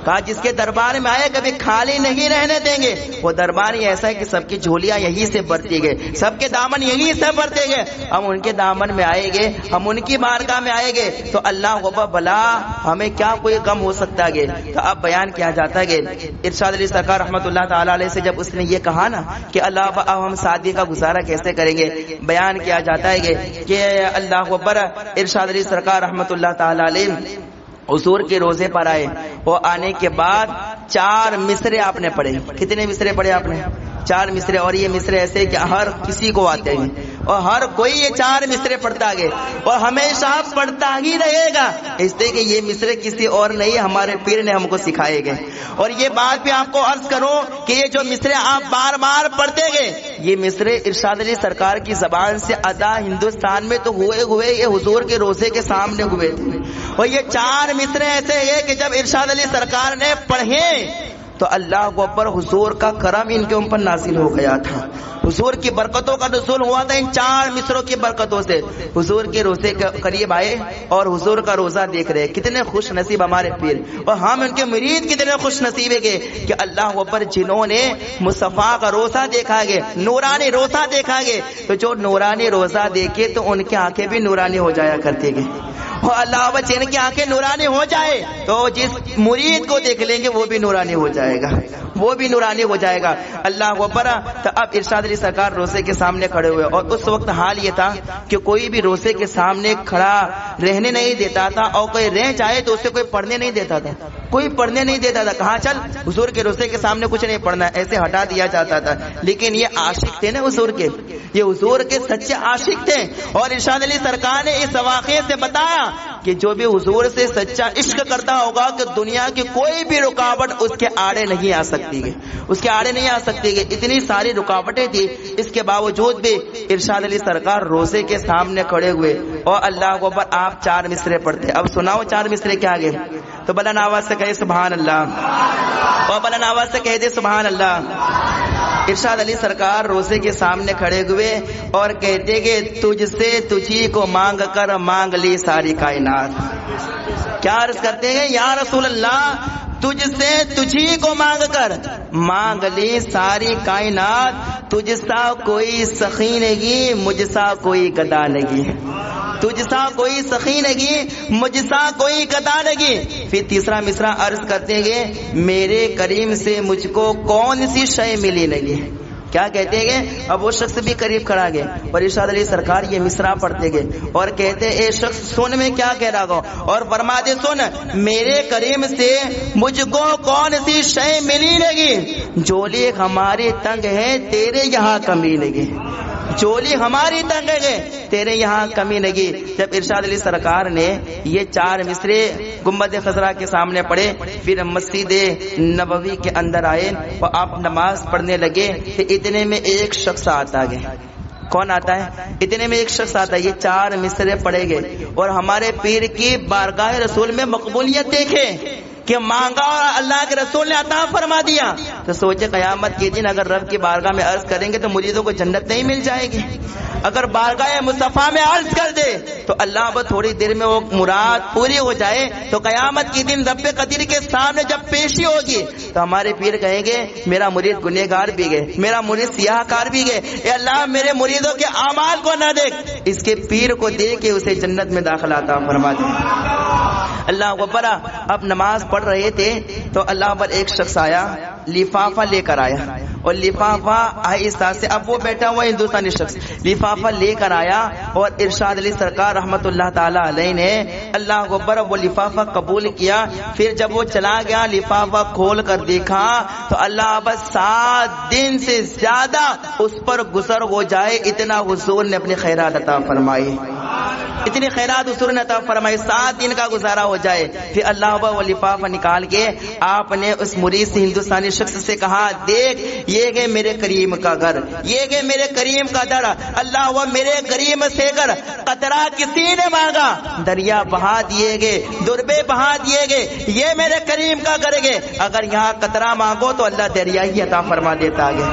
کہا جس کے دربار میں آئے کبھی خالی نہیں رہنے دیں گے۔ وہ دربار ہی ایسا ہے کہ سب کی جھولیاں یہی سے بھرتی گئے، سب کے دامن یہی سے بھرتے گئے۔ ہم ان کے دامن میں آئے گے، ہم ان کی بارگاہ میں آئے گے تو اللہ کو بلا ہمیں کیا کوئی غم ہو سکتا ہے؟ تو اب بیان کیا جاتا ہے کہ ارشاد علی سرکار رحمت اللہ تعالی علیہ سے جب اس نے یہ کہا نا کہ اللہ اب ہم 7 دن کا گزارا کیسے کریں گے، بیان کیا جاتا ہے کہ اللہ اکبر ارشاد علی سرکار رحمت اللہ تعالی علیہ حضور کے روزے پر آئے، وہ آنے کے بعد 4 مصرے آپ نے پڑھے۔ کتنے مصرے پڑھے آپ نے؟ 4 مصرے، اور یہ مصرے ایسے کہ ہر کسی کو آتے ہیں اور ہر کوئی یہ 4 مصرے پڑھتا ہے اور ہمیشہ پڑھتا ہی رہے گا، اس لیے کہ یہ مصرے کسی اور نہیں ہمارے پیر نے ہم کو سکھائے گئے۔ اور یہ بات بھی آپ کو عرض کروں کہ یہ جو مصرے آپ بار بار پڑھتے گئے یہ مصرے ارشاد علی سرکار کی زبان سے ادا ہندوستان میں تو ہوئے یہ حضور کے روزے کے سامنے ہوئے تھے۔ اور یہ 4 مصرے ایسے ہیں کہ جب ارشاد علی سرکار نے پڑھے تو اللہ کو پر حضور کا کرم ان کے اوپر نازل ہو گیا تھا، حضور کی برکتوں کا نزول ہوا تھا ان 4 مصروں کی برکتوں سے۔ حضور کے روزے کے قریب آئے اور حضور کا روزہ دیکھ رہے، کتنے خوش نصیب ہمارے پیر اور ہم ان کے مرید کتنے خوش نصیب ہے کہ اللہ پر جنہوں نے مصطفیٰ کا روزہ دیکھا ہے، نورانی روزہ دیکھا ہے، تو جو نورانی روزہ دیکھے تو ان کی آنکھیں بھی نورانی ہو جایا کرتی گے۔ اور اللہ جن کی آنکھیں نورانی ہو جائے تو جس مرید کو دیکھ لیں گے وہ بھی نورانی ہو جائے گا، وہ بھی نورانی ہو جائے گا۔ اللہ اکبر۔ تو اب ارشاد علی سرکار روزے کے سامنے کھڑے ہوئے اور اس وقت حال یہ تھا کہ کوئی بھی روزے کے سامنے کھڑا رہنے نہیں دیتا تھا اور کوئی رہ جائے تو اسے کوئی پڑھنے نہیں دیتا تھا، کوئی پڑھنے نہیں دیتا تھا۔ کہاں چل حضور کے روزے کے سامنے کچھ نہیں پڑھنا، ایسے ہٹا دیا جاتا تھا۔ لیکن یہ عاشق تھے نا حضور کے، یہ حضور کے سچے عاشق تھے اور ارشاد علی سرکار نے اس واقعے سے بتایا کہ جو بھی حضور سے سچا عشق کرتا ہوگا کہ دنیا کی کوئی بھی رکاوٹ اس کے آڑے نہیں آ سکتی ہے، اس کے آڑے نہیں آ سکتی ہے۔ اتنی ساری رکاوٹیں تھی، اس کے باوجود بھی ارشاد علی سرکار روزے کے سامنے کھڑے ہوئے اور اللہ کو پر آپ 4 مصرے پڑھتے۔ اب سناؤ 4 مصرے کیا آگے؟ تو بلند آواز سے کہے سبحان اللہ، اور بلند آواز سے کہہ دے سبحان اللہ۔ ارشاد علی سرکار روزے کے سامنے کھڑے ہوئے اور کہتے کہ تجھ سے تجھی کو مانگ کر مانگ لی ساری کائنات۔ کیا عرض کرتے ہیں یا رسول اللہ، تجھ سے تجھی کو مانگ کر مانگ لی ساری کائنات، تجھ سا کوئی سخی نہیں، مجھ سا کوئی گدا نہیں۔ تجھ سا کوئی سخی نگی مجھ سا کوئی قطع نگی. پھر تیسرا مصرع عرض کرتے گے میرے کریم سے مجھ کو کون سی شے ملی نگی. کیا کہتے ہیں کہ اب وہ شخص بھی قریب کھڑا گئے اور ارشاد علی سرکار یہ مصرع پڑھتے گئے اور کہتے اے شخص سن میں کیا کہہ رہا ہوں اور فرما دے سن میرے کریم سے مجھ کو کون سی شے ملی لگی. جولی ہماری تنگ ہے تیرے یہاں کمی لگی. چولی ہماری تنگ ہے تیرے یہاں کمی لگی. جب ارشاد علی سرکار نے یہ 4 مصرے گنبد خضرا کے سامنے پڑھے پھر مسجد نبوی کے اندر آئے اور آپ نماز پڑھنے لگے کہ اتنے میں ایک شخص آتا گیا. کون آتا ہے؟ اتنے میں ایک شخص آتا ہے. یہ 4 مصرے پڑھے گئے اور ہمارے پیر کی بارگاہ رسول میں مقبولیت دیکھے کہ مانگا اور اللہ کے رسول نے عطا فرما دیا. تو سوچے قیامت کے دن اگر رب کی بارگاہ میں عرض کریں گے تو مریدوں کو جنت نہیں مل جائے گی. اگر بارگاہ مصطفیٰ میں عرض کر دے تو اللہ اب تھوڑی دیر میں وہ مراد پوری ہو جائے تو قیامت کے دن رب قدیر کے سامنے جب پیشی ہوگی تو ہمارے پیر کہیں گے میرا مرید گنہگار بھی گئے, میرا مرید سیاہ کار بھی گئے, اے اللہ میرے مریدوں کے اعمال کو نہ دیکھ, اس کے پیر کو دے کے اسے جنت میں داخلہ عطا فرما دے. اللہ اکبر. اب نماز پڑھ رہے تھے تو اللہ پر ایک شخص آیا لفافہ لے کر آیا اور لفافہ آہستہ سے اب وہ بیٹھا ہوا ہندوستانی شخص لفافہ لے کر آیا اور ارشاد علی سرکار رحمت اللہ تعالی علیہ نے اللہ اکبر وہ لفافہ قبول کیا. پھر جب وہ چلا گیا لفافہ کھول کر دیکھا تو اللہ بس 7 دن سے زیادہ اس پر گزر ہو جائے اتنا حضور نے اپنی خیرات عطا فرمائی, اتنی خیرات حضور نے عطا فرمائی. 7 دن کا گزارا ہو جائے. پھر اللہ وہ لفافہ نکال کے آپ نے اس مرید سے ہندوستانی شخص سے کہا دیکھ یہ کہ میرے کریم کا گھر, یہ کہ میرے کریم کا در, اللہ وہ میرے کریم سے کر قطرہ کسی نے مانگا دریا بہا دیے گے, دربے بہا دیے گے, یہ میرے کریم کا گھر گے. اگر یہاں قطرہ مانگو تو اللہ دریا ہی عطا فرما دیتا گے,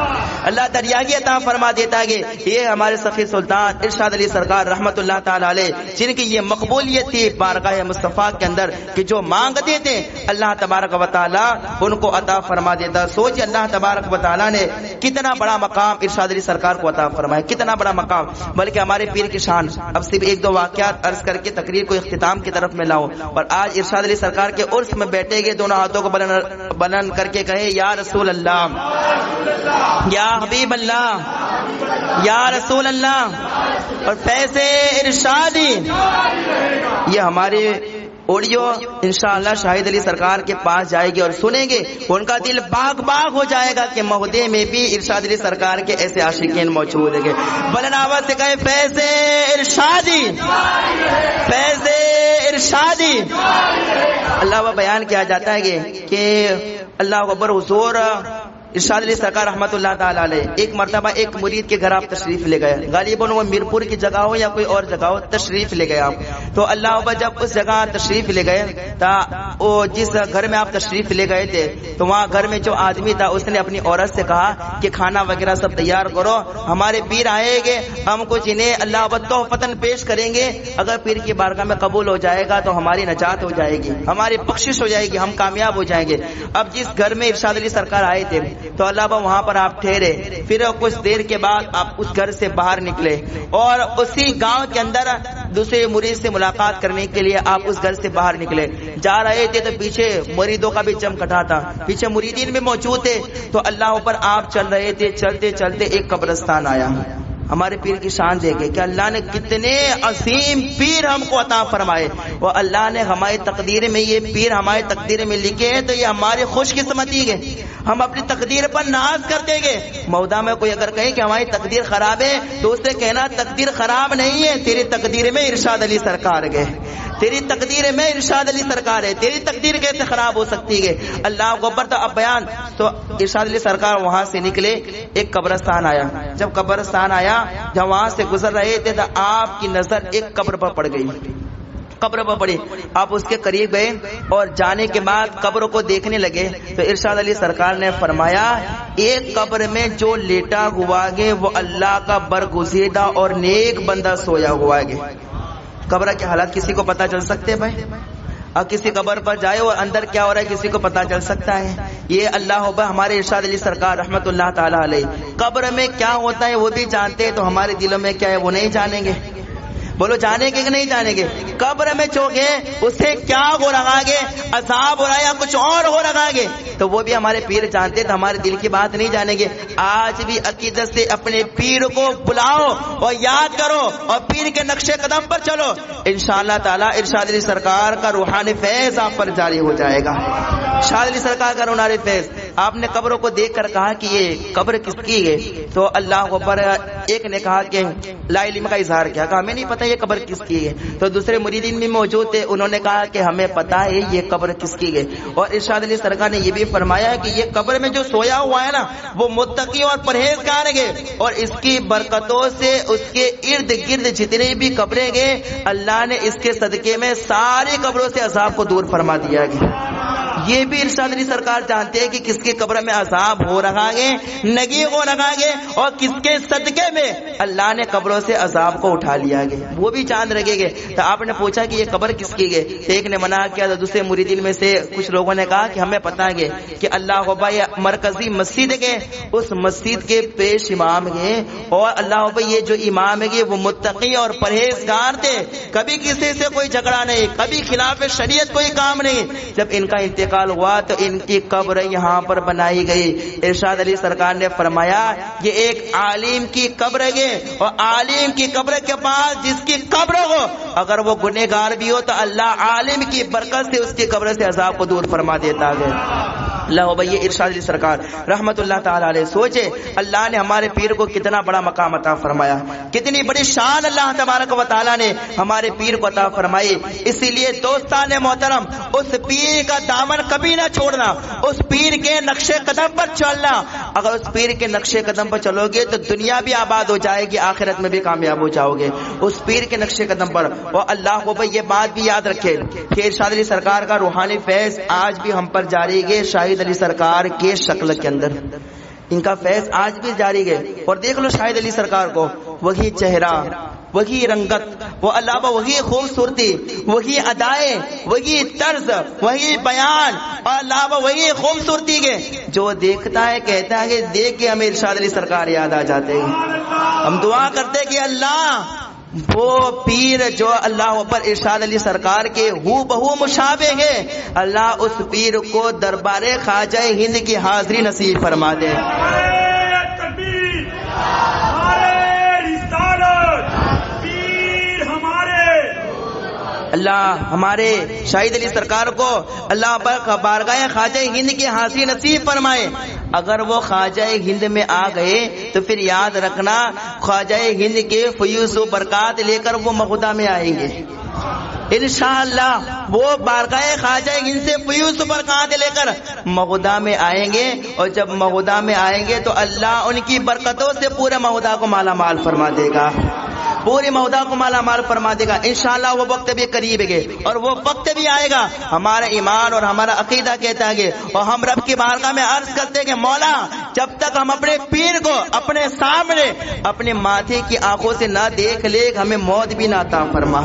اللہ دریا ہی عطا فرما دیتا گے. یہ ہمارے سخی سلطان ارشاد علی سرکار رحمت اللہ تعالی علیہ جن کی یہ مقبولیت تھی بارگاہ مصطفیٰ کے اندر کہ جو مانگتے تھے اللہ تبارک و تعالی ان کو عطا فرما دیتا. سوچ اللہ تبارک و تعالی نے کتنا بڑا مقام ارشاد علی سرکار کو عطا فرمایا, کتنا بڑا مقام. بلکہ ہمارے پیر کی شان اب صرف 1-2 واقعات عرض کر کے تقریر کو اختتام کی طرف میں لاؤ. اور آج ارشاد علی سرکار کے عرس میں بیٹھے گے دونوں ہاتھوں کو بلند کر کے کہے یا رسول اللہ, یا حبیب اللہ, یا رسول اللہ. اور فیض ارشادی یہ ہمارے آڈیو انشاءاللہ شاہد علی سرکار کے پاس جائے گی اور سنیں گے ان کا دل باغ باغ ہو جائے گا کہ مہدے میں بھی ارشاد علی سرکار کے ایسے عاشقین موجود ہیں. بلند آواز سے کہے فیض ارشادی, فیض ارشادی. اللہ وہ بیان کیا جاتا ہے کہ اللہ اکبر حضور ارشاد علی سرکار رحمت اللہ تعالی علیہ ایک مرتبہ ایک مرید کے گھر آپ تشریف لے گئے, غالباً وہ میرپور کی جگہ ہو یا کوئی اور جگہ ہو, تشریف لے گئے آپ. تو اللہ اکبر جب اس جگہ تشریف لے گئے تا وہ جس گھر میں آپ تشریف لے گئے تھے تو وہاں گھر میں جو آدمی تھا اس نے اپنی عورت سے کہا کہ کھانا وغیرہ سب تیار کرو, ہمارے پیر آئیں گے, ہم کچھ انہیں اللہ اکبر تحفتاً پیش کریں گے, اگر پیر کی بارگاہ میں قبول ہو جائے گا تو ہماری نجات ہو جائے گی, ہماری بخشش ہو جائے گی, ہم کامیاب ہو جائیں گے. اب جس گھر میں ارشاد علی سرکار آئے تھے تو اللہ وہاں پر آپ ٹھہرے. پھر کچھ دیر کے بعد آپ اس گھر سے باہر نکلے اور اسی گاؤں کے اندر دوسرے مرید سے ملاقات کرنے کے لیے آپ اس گھر سے باہر نکلے. جا رہے تھے تو پیچھے مریدوں کا بھی جم کٹا تھا, پیچھے مریدین بھی موجود تھے. تو اللہ اوپر آپ چل رہے تھے, چلتے چلتے ایک قبرستان آیا. ہمارے پیر کی شان دیکھے کہ اللہ نے کتنے عظیم پیر ہم کو عطا فرمائے, وہ اللہ نے ہماری تقدیر میں یہ پیر ہماری تقدیر میں لکھے ہیں تو یہ ہماری خوش قسمتی ہے. ہم اپنی تقدیر پر ناز کرتے گے. مودا میں کوئی اگر کہے کہ ہماری تقدیر خراب ہے تو اس سے کہنا تقدیر خراب نہیں ہے, تیری تقدیر میں ارشاد علی سرکار گئے, تیری تقدیر میں ارشاد علی سرکار ہے, تیری تقدیر کیسے خراب ہو سکتی ہے. اللہ کو تو اب بیان. تو ارشاد علی سرکار وہاں سے نکلے, ایک قبرستان آیا. جب قبرستان آیا جب وہاں سے گزر رہے تھے تو آپ کی نظر ایک قبر پر پڑ گئی, قبر پر پڑی. آپ اس کے قریب گئے اور جانے کے بعد قبر کو دیکھنے لگے تو ارشاد علی سرکار نے فرمایا ایک قبر میں جو لیٹا ہوا ہے وہ اللہ کا برگزیدہ اور نیک بندہ سویا ہوا ہے. قبر کے حالات کسی کو پتہ چل سکتے بھائی؟ اب کسی قبر پر جائے اور اندر کیا ہو رہا ہے کسی کو پتا چل سکتا ہے؟ یہ اللہ ہوگا ہمارے ارشاد علی سرکار رحمت اللہ تعالی علیہ قبر میں کیا ہوتا ہے وہ بھی جانتے ہیں, تو ہمارے دلوں میں کیا ہے وہ نہیں جانیں گے. بولو جانیں گے کہ نہیں جانیں گے؟ قبر میں جو گے اسے کیا ہو رہا گے، عذاب ہو رہا ہے یا کچھ اور ہو رہا گے، تو وہ بھی ہمارے پیر جانتے تو ہمارے دل کی بات نہیں جانیں گے۔ آج بھی عقیدت سے اپنے پیر کو بلاؤ اور یاد کرو اور پیر کے نقش قدم پر چلو، انشاءاللہ تعالی ارشاد علی سرکار کا روحانی فیض آپ پر جاری ہو جائے گا۔ ارشاد علی سرکار کا روحانی فیض۔ آپ نے قبروں کو دیکھ کر کہا کہ یہ قبر کس کی ہے، تو اللہ اکبر، ایک نے کہا کہ لا علم کا اظہار کیا، کہا ہمیں نہیں پتا یہ قبر کس کی ہے، تو دوسرے مریدین بھی موجود تھے، انہوں نے کہا کہ ہمیں پتا ہے یہ قبر کس کی ہے۔ اور ارشاد علی سرکار نے یہ بھی فرمایا کہ یہ قبر میں جو سویا ہوا ہے نا وہ متقی اور پرہیزگار ہے، اور اس کی برکتوں سے اس کے ارد گرد جتنے بھی قبریں گے اللہ نے اس کے صدقے میں ساری قبروں سے عذاب کو دور فرما دیا گیا۔ یہ بھی ارشاد علی سرکار جانتے ہیں کہ کس کی قبر میں عذاب ہو رہا ہے، نگی ہو رہا ہے، اور کس کے صدقے میں اللہ نے قبروں سے عذاب کو اٹھا لیا گیا، وہ بھی چاند رکھے گے۔ تو آپ نے پوچھا کہ یہ قبر کس کی ہے، ایک نے منع کیا، تو دوسرے مریدین میں سے کچھ لوگوں نے کہا کہ ہمیں پتہ ہے کہ اللہ اکبر یہ مرکزی مسجد ہے، اس مسجد کے پیش امام ہیں، اور اللہ اکبر یہ جو امام ہے وہ متقی اور پرہیزگار تھے، کبھی کسی سے کوئی جھگڑا نہیں، کبھی خلاف شریعت کوئی کام نہیں۔ جب ان کا انتقال ہوا تو ان کی قبر یہاں پر بنائی گئی۔ ارشاد علی سرکار نے فرمایا یہ ایک عالم کی قبر ہے، اور عالم کی قبر کے پاس جس کی قبر ہو اگر وہ گنہگار بھی ہو تو اللہ عالم کی برکت سے اس کی قبر سے عذاب کو دور فرما دیتا ہے۔ اللہ بھائی ارشاد علی سرکار رحمت اللہ تعالی علیہ، سوچے اللہ نے ہمارے پیر کو کتنا بڑا مقام عطا فرمایا، کتنی بڑی شان اللہ تبارک و تعالی نے ہمارے پیر کو عطا فرمائی۔ اسی لیے دوستان محترم اس پیر کا دامن کبھی نہ چھوڑنا، اس پیر کے نقش قدم پر چلنا۔ اگر اس پیر کے نقش قدم پر چلو گے تو دنیا بھی آباد ہو جائے گی، آخرت میں بھی کامیاب ہو جاؤ گے اس پیر کے نقش قدم پر۔ اور اللہ کو بھائی یہ بات بھی یاد رکھے کہ ارشاد علی سرکار کا روحانی فیض آج بھی ہم پر جاری ہے، شاہد علی سرکار کے شکل کے اندر ان کا فیض آج بھی جاری ہے۔ اور دیکھ لو شاہد علی سرکار کو، وہی چہرہ، وہی رنگت، وہ اللہ وہی خوبصورتی، وہی ادائیں، وہی طرز، وہی بیان، اور اللہ وہی خوبصورتی کے جو دیکھتا ہے کہتا ہے کہ دیکھ کے ہمیں ارشاد علی سرکار یاد آ جاتے ہیں۔ ہم دعا کرتے کہ اللہ وہ پیر جو اللہ پر ارشاد علی سرکار کے ہو بہو مشابہ ہے، اللہ اس پیر کو دربار خواجہ ہند کی حاضری نصیب فرما دے۔ اللہ ہمارے شاہد علی سرکار کو اللہ پر بارگاہ خواجہ ہند کی حاضری نصیب فرمائے۔ اگر وہ خواجہ ہند میں آ گئے تو پھر یاد رکھنا خواجہ ہند کے فیوز و برکات لے کر وہ مغدا میں آئیں گے انشاءاللہ۔ وہ بارگاہ خواجہ ہند سے فیوز و برکات لے کر مغدا میں آئیں گے، اور جب مغدا میں آئیں گے تو اللہ ان کی برکتوں سے پورے مغدا کو مالا مال فرما دے گا، پوری مہدا کو مالا مال فرما دے گا انشاءاللہ۔ وہ وقت بھی قریب ہے اور وہ وقت بھی آئے گا۔ ہمارا ایمان اور ہمارا عقیدہ کہتا ہے، اور ہم رب کی بارگاہ میں عرض کرتے ہیں کہ مولا جب تک ہم اپنے پیر کو اپنے سامنے اپنے ماتھے کی آنکھوں سے نہ دیکھ لے ہمیں موت بھی نہ عطا فرما،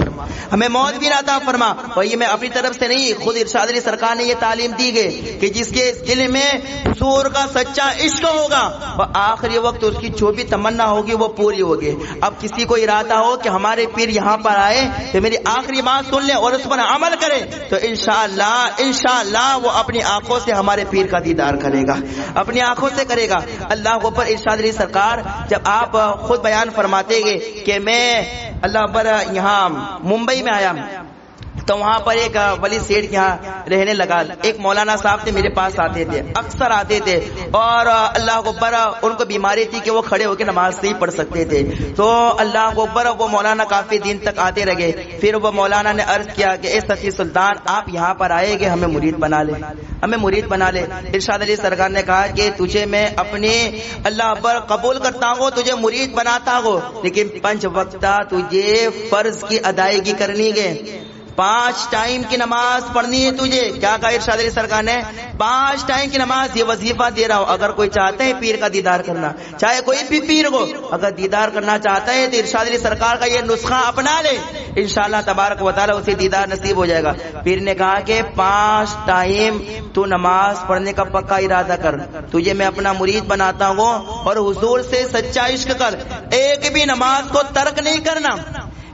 ہمیں موت بھی نہ عطا فرما۔ اور یہ میں اپنی طرف سے نہیں، خود ارشاد علی سرکار نے یہ تعلیم دی گئی کہ جس کے دل میں حضور کا سچا عشق ہوگا اور آخری وقت اس کی جو بھی تمنا ہوگی وہ پوری ہوگی۔ اب کسی کو ارادہ ہو کہ ہمارے پیر یہاں پر آئے تو میری آخری بات سن لے اور اس پر عمل کرے تو انشاءاللہ وہ اپنی آنکھوں سے ہمارے پیر کا دیدار کرے گا، اپنی آنکھوں سے کرے گا۔ اللہ کو پر ارشاد علی سرکار جب آپ خود بیان فرماتے گے کہ میں اللہ پر یہاں ممبئی میں آیا تو وہاں پر ایک ولی سیٹھ کے یہاں رہنے لگا، ایک مولانا صاحب تھے میرے پاس آتے تھے، اکثر آتے تھے، اور اللہ اکبر ان کو بیماری تھی کہ وہ کھڑے ہو کے نماز نہیں پڑھ سکتے تھے، تو اللہ اکبر وہ مولانا کافی دن تک آتے رہے۔ پھر وہ مولانا نے عرض کیا کہ اے سچی سلطان آپ یہاں پر آئے گے، ہمیں مرید بنا لے، ہمیں مرید بنا لے۔ ارشاد علی سرکار نے کہا کہ تجھے میں اپنے اللہ پر قبول کرتا ہوں، تجھے مرید بناتا ہوں، لیکن 5 وقتہ تجھے فرض کی ادائیگی کرنی ہے، 5 ٹائم کی نماز پڑھنی ہے تجھے۔ کیا کہا ارشاد علی سرکار نے؟ 5 ٹائم کی نماز، یہ وظیفہ دے رہا ہوں۔ اگر کوئی چاہتا ہے پیر کا دیدار کرنا، چاہے کوئی بھی پیر کو اگر دیدار کرنا چاہتا ہے تو ارشاد علی سرکار کا یہ نسخہ اپنا لے، انشاءاللہ تبارک و تعالی اسے دیدار نصیب ہو جائے گا۔ پیر نے کہا کہ 5 ٹائم تو نماز پڑھنے کا پکا ارادہ کر، تجھے میں اپنا مرید بناتا ہوں، اور حضور سے سچا عشق کر، ایک بھی نماز کو ترک نہیں کرنا،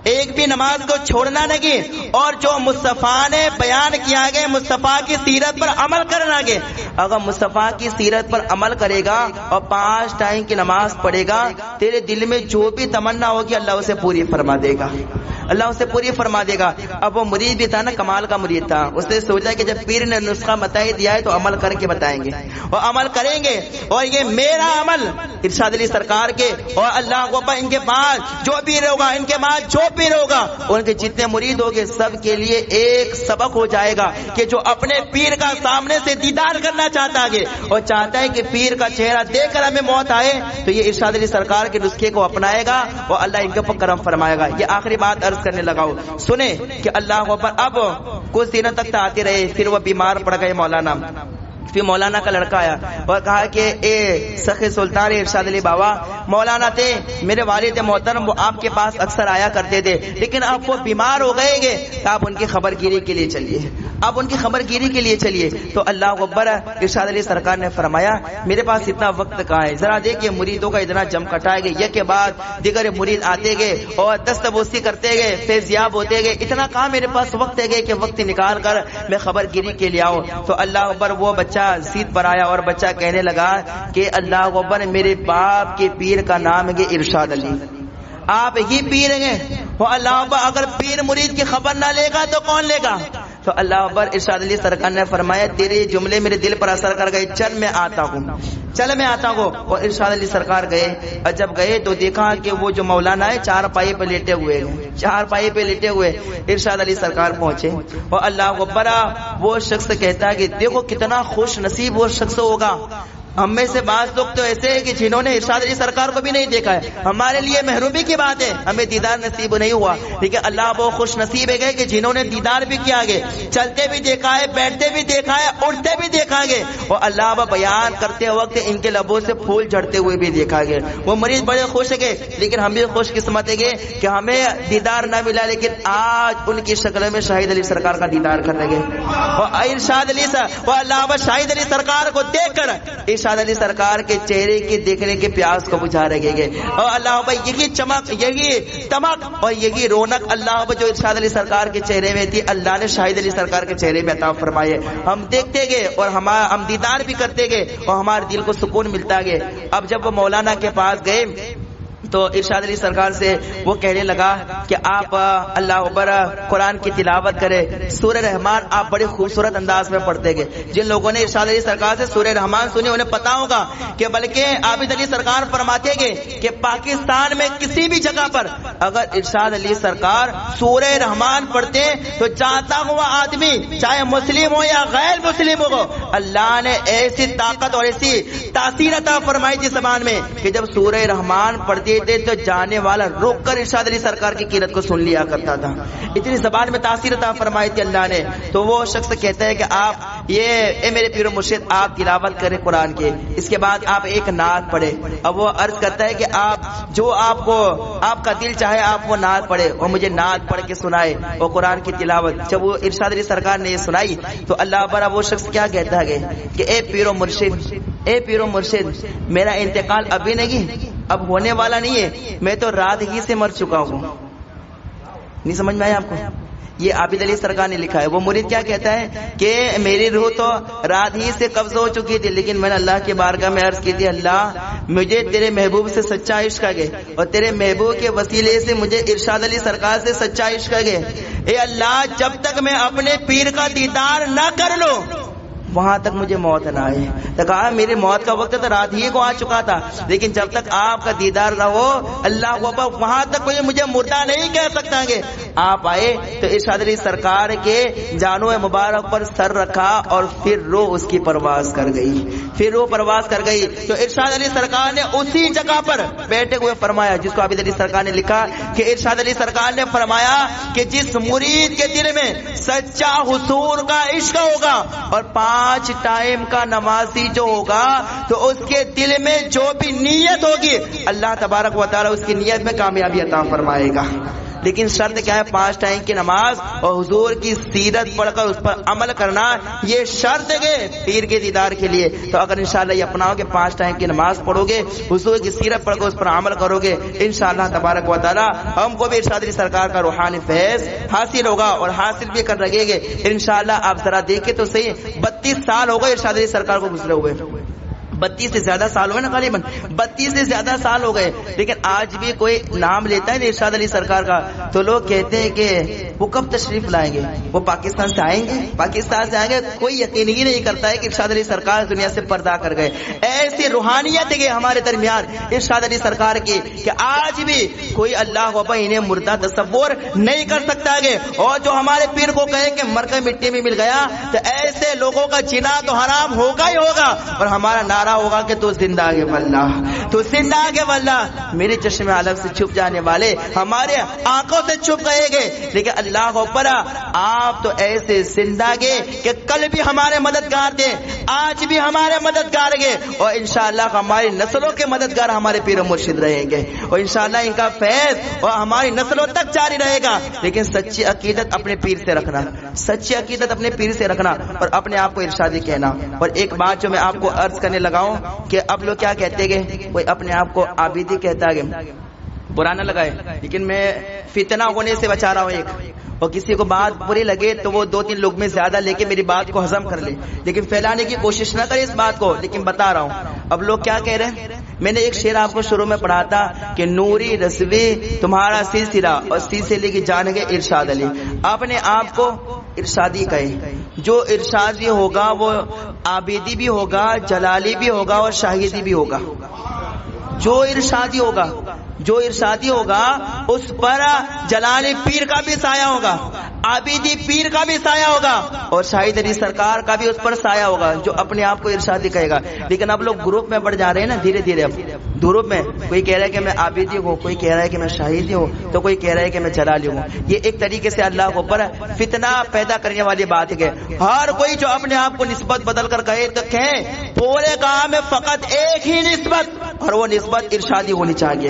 ایک بھی نماز کو چھوڑنا نہیں، اور جو مصطفیٰ نے بیان کیا گیا مصطفیٰ کی سیرت پر عمل کرنا گے۔ اگر مصطفیٰ کی سیرت پر عمل کرے گا اور 5 ٹائم کی نماز پڑھے گا، تیرے دل میں جو بھی تمنا ہوگی اللہ اسے پوری فرما دے گا، اللہ اسے پوری فرما دے گا۔ اب وہ مرید بھی تھا نا، کمال کا مرید تھا، اس نے سوچا کہ جب پیر نے نسخہ بتا ہی دیا ہے تو عمل کر کے بتائیں گے، اور عمل کریں گے، اور یہ میرا عمل ارشاد علی سرکار کے اور اللہ کو ان کے بعد جو پیر ہوگا، ان کے بعد جو پیر ہوگا، ان کے جتنے مرید ہوگے سب کے لیے ایک سبق ہو جائے گا کہ جو اپنے پیر کا سامنے سے دیدار کرنا چاہتا ہے اور چاہتا ہے کہ پیر کا چہرہ دیکھ کر ہمیں موت آئے، تو یہ ارشاد علی سرکار کے نسخے کو اپنائے گا اور اللہ ان کے اوپر کرم فرمائے گا۔ یہ آخری بات عرض کرنے لگا ہوں، سنیں کہ اللہ کو اب کچھ دنوں تک آتے رہے، پھر وہ بیمار پڑ گئے مولانا۔ پھر مولانا کا لڑکا آیا اور کہا کہ اے سخی سلطان ارشاد علی بابا، مولانا تھے میرے والد محترم، وہ آپ کے پاس اکثر آیا کرتے تھے، لیکن اب وہ بیمار ہو گئے گے تو آپ ان کی خبر گیری کے لیے چلیے، آپ ان کی خبر گیری کے لیے چلیے۔ تو اللہ اکبر، ارشاد علی سرکار نے فرمایا میرے پاس اتنا وقت کہاں ہے، ذرا دیکھیے مریدوں کا اتنا جم کٹائے گئے، یہ کے بعد دیگر مرید آتے گئے اور دستبوسی کرتے گئے، فیضیاب ہوتے گئے، اتنا کہاں میرے پاس وقت ہے کہ وقت نکال کر میں خبر گیری کے لیے آؤں۔ تو اللہ اکبر، وہ بچہ سیٹ پر آیا اور بچہ کہنے لگا کہ اللہ اکبر، میرے باپ کے پیر کا نام ہے ارشاد علی، آپ ہی پیر ہیں، وہ اللہ اکبر، اگر پیر مرید کی خبر نہ لے گا تو کون لے گا؟ تو اللہ اکبر، ارشاد علی سرکار نے فرمایا تیرے جملے میرے دل پر اثر کر گئے، چل میں آتا ہوں، چل میں آتا ہوں۔ اور ارشاد علی سرکار گئے، اور جب گئے تو دیکھا کہ وہ جو مولانا ہے 4 پائے پہ لیٹے ہوئے، 4 پائے پہ لیٹے ہوئے۔ ارشاد علی سرکار پہنچے اور اللہ اکبر، وہ شخص کہتا ہے کہ دیکھو کتنا خوش نصیب وہ شخص ہوگا۔ ہم میں سے بعض لوگ تو ایسے ہیں کہ جنہوں نے ارشاد علی سرکار کو بھی نہیں دیکھا ہے، ہمارے لیے محرومی کی بات ہے، ہمیں دیدار نصیب نہیں ہوا، لیکن اللہ وہ خوش نصیب ہے کہ جنہوں نے دیدار بھی کیا گے، چلتے بھی دیکھا ہے، بیٹھتے بھی دیکھا ہے، اٹھتے بھی دیکھا گے، اور اللہ وہ بیان کرتے وقت ان کے لبوں سے پھول جھڑتے ہوئے بھی دیکھا گے۔ وہ مریض بڑے خوش ہے، لیکن ہم بھی خوش قسمت ہے کہ ہمیں دیدار نہ ملا، لیکن آج ان کی شکل میں شاہد علی سرکار کا دیدار کرنے گے، اور ارشاد علی وہ اللہ وہ شاہد علی سرکار کو دیکھ کر ارشاد علی سرکار کے چہرے کے دیکھنے کے پیاس کو بجھا رہے گے، اور اللہ بھائی یہی چمک، یہی تمک اور یہی رونق اللہ جو ارشاد علی سرکار کے چہرے میں تھی، اللہ نے شاہد علی سرکار کے چہرے میں عطا فرمائے۔ ہم دیکھتے گئے اور ہم دیدار بھی کرتے گئے اور ہمارے دل کو سکون ملتا گیا۔ اب جب وہ مولانا کے پاس گئے تو ارشاد علی سرکار سے وہ کہنے لگا کہ آپ اللہ اکبر قرآن کی تلاوت کرے، سورہ رحمان آپ بڑے خوبصورت انداز میں پڑھتے گئے۔ جن لوگوں نے ارشاد علی سرکار سے سورہ رحمان سنی انہیں پتا ہوگا کہ بلکہ عابد علی سرکار فرماتے گئے کہ پاکستان میں کسی بھی جگہ پر اگر ارشاد علی سرکار سورہ رحمان پڑھتے تو چاہتا ہوا آدمی چاہے مسلم ہو یا غیر مسلم ہو، اللہ نے ایسی طاقت اور ایسی تاثیر عطا فرمائی تھی زبان میں کہ جب سورہ رحمان پڑھتے تو جانے والا روک کر ارشاد علی سرکار کی قرات کو سن لیا کرتا تھا، اتنی زبان میں تاثیر عطا فرمائی تھی اللہ نے۔ تو وہ شخص کہتا ہے کہ آپ اے میرے پیر و مرشد آپ تلاوت کریں قرآن کے، اس کے بعد آپ ایک نعت پڑھے۔ اب وہ عرض کرتا ہے کہ آپ جو آپ کا دل چاہے آپ وہ نعت پڑھے، اور مجھے نعت پڑھ کے سنائے اور قرآن کی تلاوت۔ جب وہ ارشاد علی سرکار نے یہ سنائی تو اللہ برا وہ شخص کیا کہتا ہے کہ اے پیر و مرشد، اے پیر و مرشد، میرا انتقال ابھی نہیں، اب ہونے والا نہیں ہے، میں تو رات ہی سے مر چکا ہوں۔ نہیں سمجھ میں آیا آپ کو؟ یہ عابد علی سرکار نے لکھا ہے۔ وہ مرید کیا کہتا ہے کہ میری روح تو رات ہی سے قبض ہو چکی تھی، لیکن میں نے اللہ کی بارگاہ میں عرض کی تھی اللہ مجھے تیرے محبوب سے سچا عشق ہے اور تیرے محبوب کے وسیلے سے مجھے ارشاد علی سرکار سے سچا عشق ہے، اے اللہ جب تک میں اپنے پیر کا دیدار نہ کر لوں وہاں تک مجھے موت نہ آئے۔ تو کہا میری موت کا وقت تو رات ہی کو آ چکا تھا، لیکن جب تک آپ کا دیدار نہ ہو اللہ کو وہاں تک کوئی مجھے مردہ نہیں کہہ سکتا گے۔ آپ آئے تو ارشاد علی سرکار کے جانو مبارک پر سر رکھا اور پھر روح اس کی پرواز کر گئی، پھر روح پرواز کر گئی۔ تو ارشاد علی سرکار نے اسی جگہ پر بیٹھے ہوئے فرمایا، جس کو عابد علی سرکار نے لکھا کہ ارشاد علی سرکار نے فرمایا کہ جس مرید کے دل میں سچا حضور کا عشق ہوگا اور 5 ٹائم کا نمازی جو ہوگا تو اس کے دل میں جو بھی نیت ہوگی اللہ تبارک و تعالی اس کی نیت میں کامیابی عطا فرمائے گا۔ لیکن شرط کیا ہے؟ 5 ٹائم کی نماز اور حضور کی سیرت پڑھ کر اس پر عمل کرنا، یہ شرط ہے پیر کے دیدار کے لیے۔ تو اگر انشاءاللہ یہ اپناؤ گے، 5 ٹائم کی نماز پڑھو گے، حضور کی سیرت پڑھ کر اس پر عمل کرو گے، انشاءاللہ تبارک و تعالی ہم کو بھی ارشاد علی سرکار کا روحانی فیض حاصل ہوگا اور حاصل بھی کر رہے گے انشاءاللہ۔ آپ ذرا دیکھیں تو صحیح، 32 سال ہو گئے ارشاد علی سرکار کو گزرے ہوئے، 32 سے زیادہ سال ہوئے نا، غالباً 32 سے زیادہ سال ہو گئے، لیکن آج بھی کوئی نام لیتا ہے ارشاد علی سرکار کا تو لوگ کہتے ہیں کہ وہ کب تشریف لائیں گے، وہ پاکستان سے آئیں گے، پاکستان سے آئیں گے۔ کوئی یقین ہی نہیں کرتا ہے کہ ارشاد علی سرکار دنیا سے پردہ کر گئے۔ ایسی روحانیت ہے ہمارے درمیان ارشاد علی سرکار کی کہ آج بھی کوئی اللہ اکبر انہیں مردہ تصور نہیں کر سکتا ہے۔ اور جو ہمارے پیر کو کہے کہ مر کر مٹی میں مل گیا، تو ایسے لوگوں کا جینا تو حرام ہوگا ہی ہوگا، اور ہمارا نعرہ ہوگا کہ تو زندہ ہے واللہ، تو زندہ ہے واللہ۔ میرے چشم عالم سے چھپ جانے والے ہمارے آنکھوں سے چھپ گئے گے، لیکن اللہ اکبر آپ تو ایسے زندہ گے کہ کل بھی ہمارے مددگار تھے، آج بھی ہمارے مددگار گے، اور انشاءاللہ ہماری نسلوں کے مددگار ہمارے پیر و مرشد رہیں گے، اور انشاءاللہ ان کا فیض اور ہماری نسلوں تک جاری رہے گا۔ لیکن سچی عقیدت اپنے پیر سے رکھنا، سچی عقیدت اپنے پیر سے رکھنا، اور اپنے آپ کو ارشادی کہنا۔ اور ایک بات جو میں آپ کو عرض کرنے لگا ہوں کہ اب لوگ کیا کہتے گے، کوئی اپنے آپ کو عابدی کہتا ہے، پرانا لگائے، لیکن میں فتنہ ہونے سے بچا رہا ہوں ایک، اور کسی کو بات بری لگے تو وہ 2-3 لوگ میں زیادہ لے کے میری بات کو ہضم کر لے، لیکن پھیلانے کی کوشش نہ کرے اس بات کو، لیکن بتا رہا ہوں۔ اب لوگ کیا کہہ رہے ہیں، میں نے ایک شعر آپ کو شروع میں پڑھا تھا کہ نوری رسوی تمہارا سلسلہ اور سلسلے کی جان گے ارشاد علی۔ اپنے آپ کو ارشادی کہے، جو ارشادی ہوگا وہ عابدی بھی ہوگا، جلالی بھی ہوگا اور شاہدی بھی ہوگا۔ جو ارشادی ہوگا، جو ارشادی ہوگا اس پر جلالی پیر کا بھی سایہ ہوگا، عابدی پیر کا بھی سایہ ہوگا، اور شاہد علی سرکار کا بھی اس پر سایہ ہوگا، جو اپنے آپ کو ارشادی کہے گا۔ لیکن اب لوگ گروپ میں بڑھ جا رہے ہیں نا دھیرے دھیرے، اب گروپ میں کوئی کہہ رہا ہے کہ میں عابدی ہوں، کوئی کہہ رہا ہے کہ میں شاہدی ہوں، تو کوئی کہہ رہا ہے کہ میں جلالی ہوں۔ یہ ایک طریقے سے اللہ کے اوپر فتنہ پیدا کرنے والی بات ہے۔ ہر کوئی جو اپنے آپ کو نسبت بدل کر کہے تو کہیں، پورے گاؤں میں فقط ایک ہی نسبت، اور وہ نسبت ارشادی ہونی چاہیے۔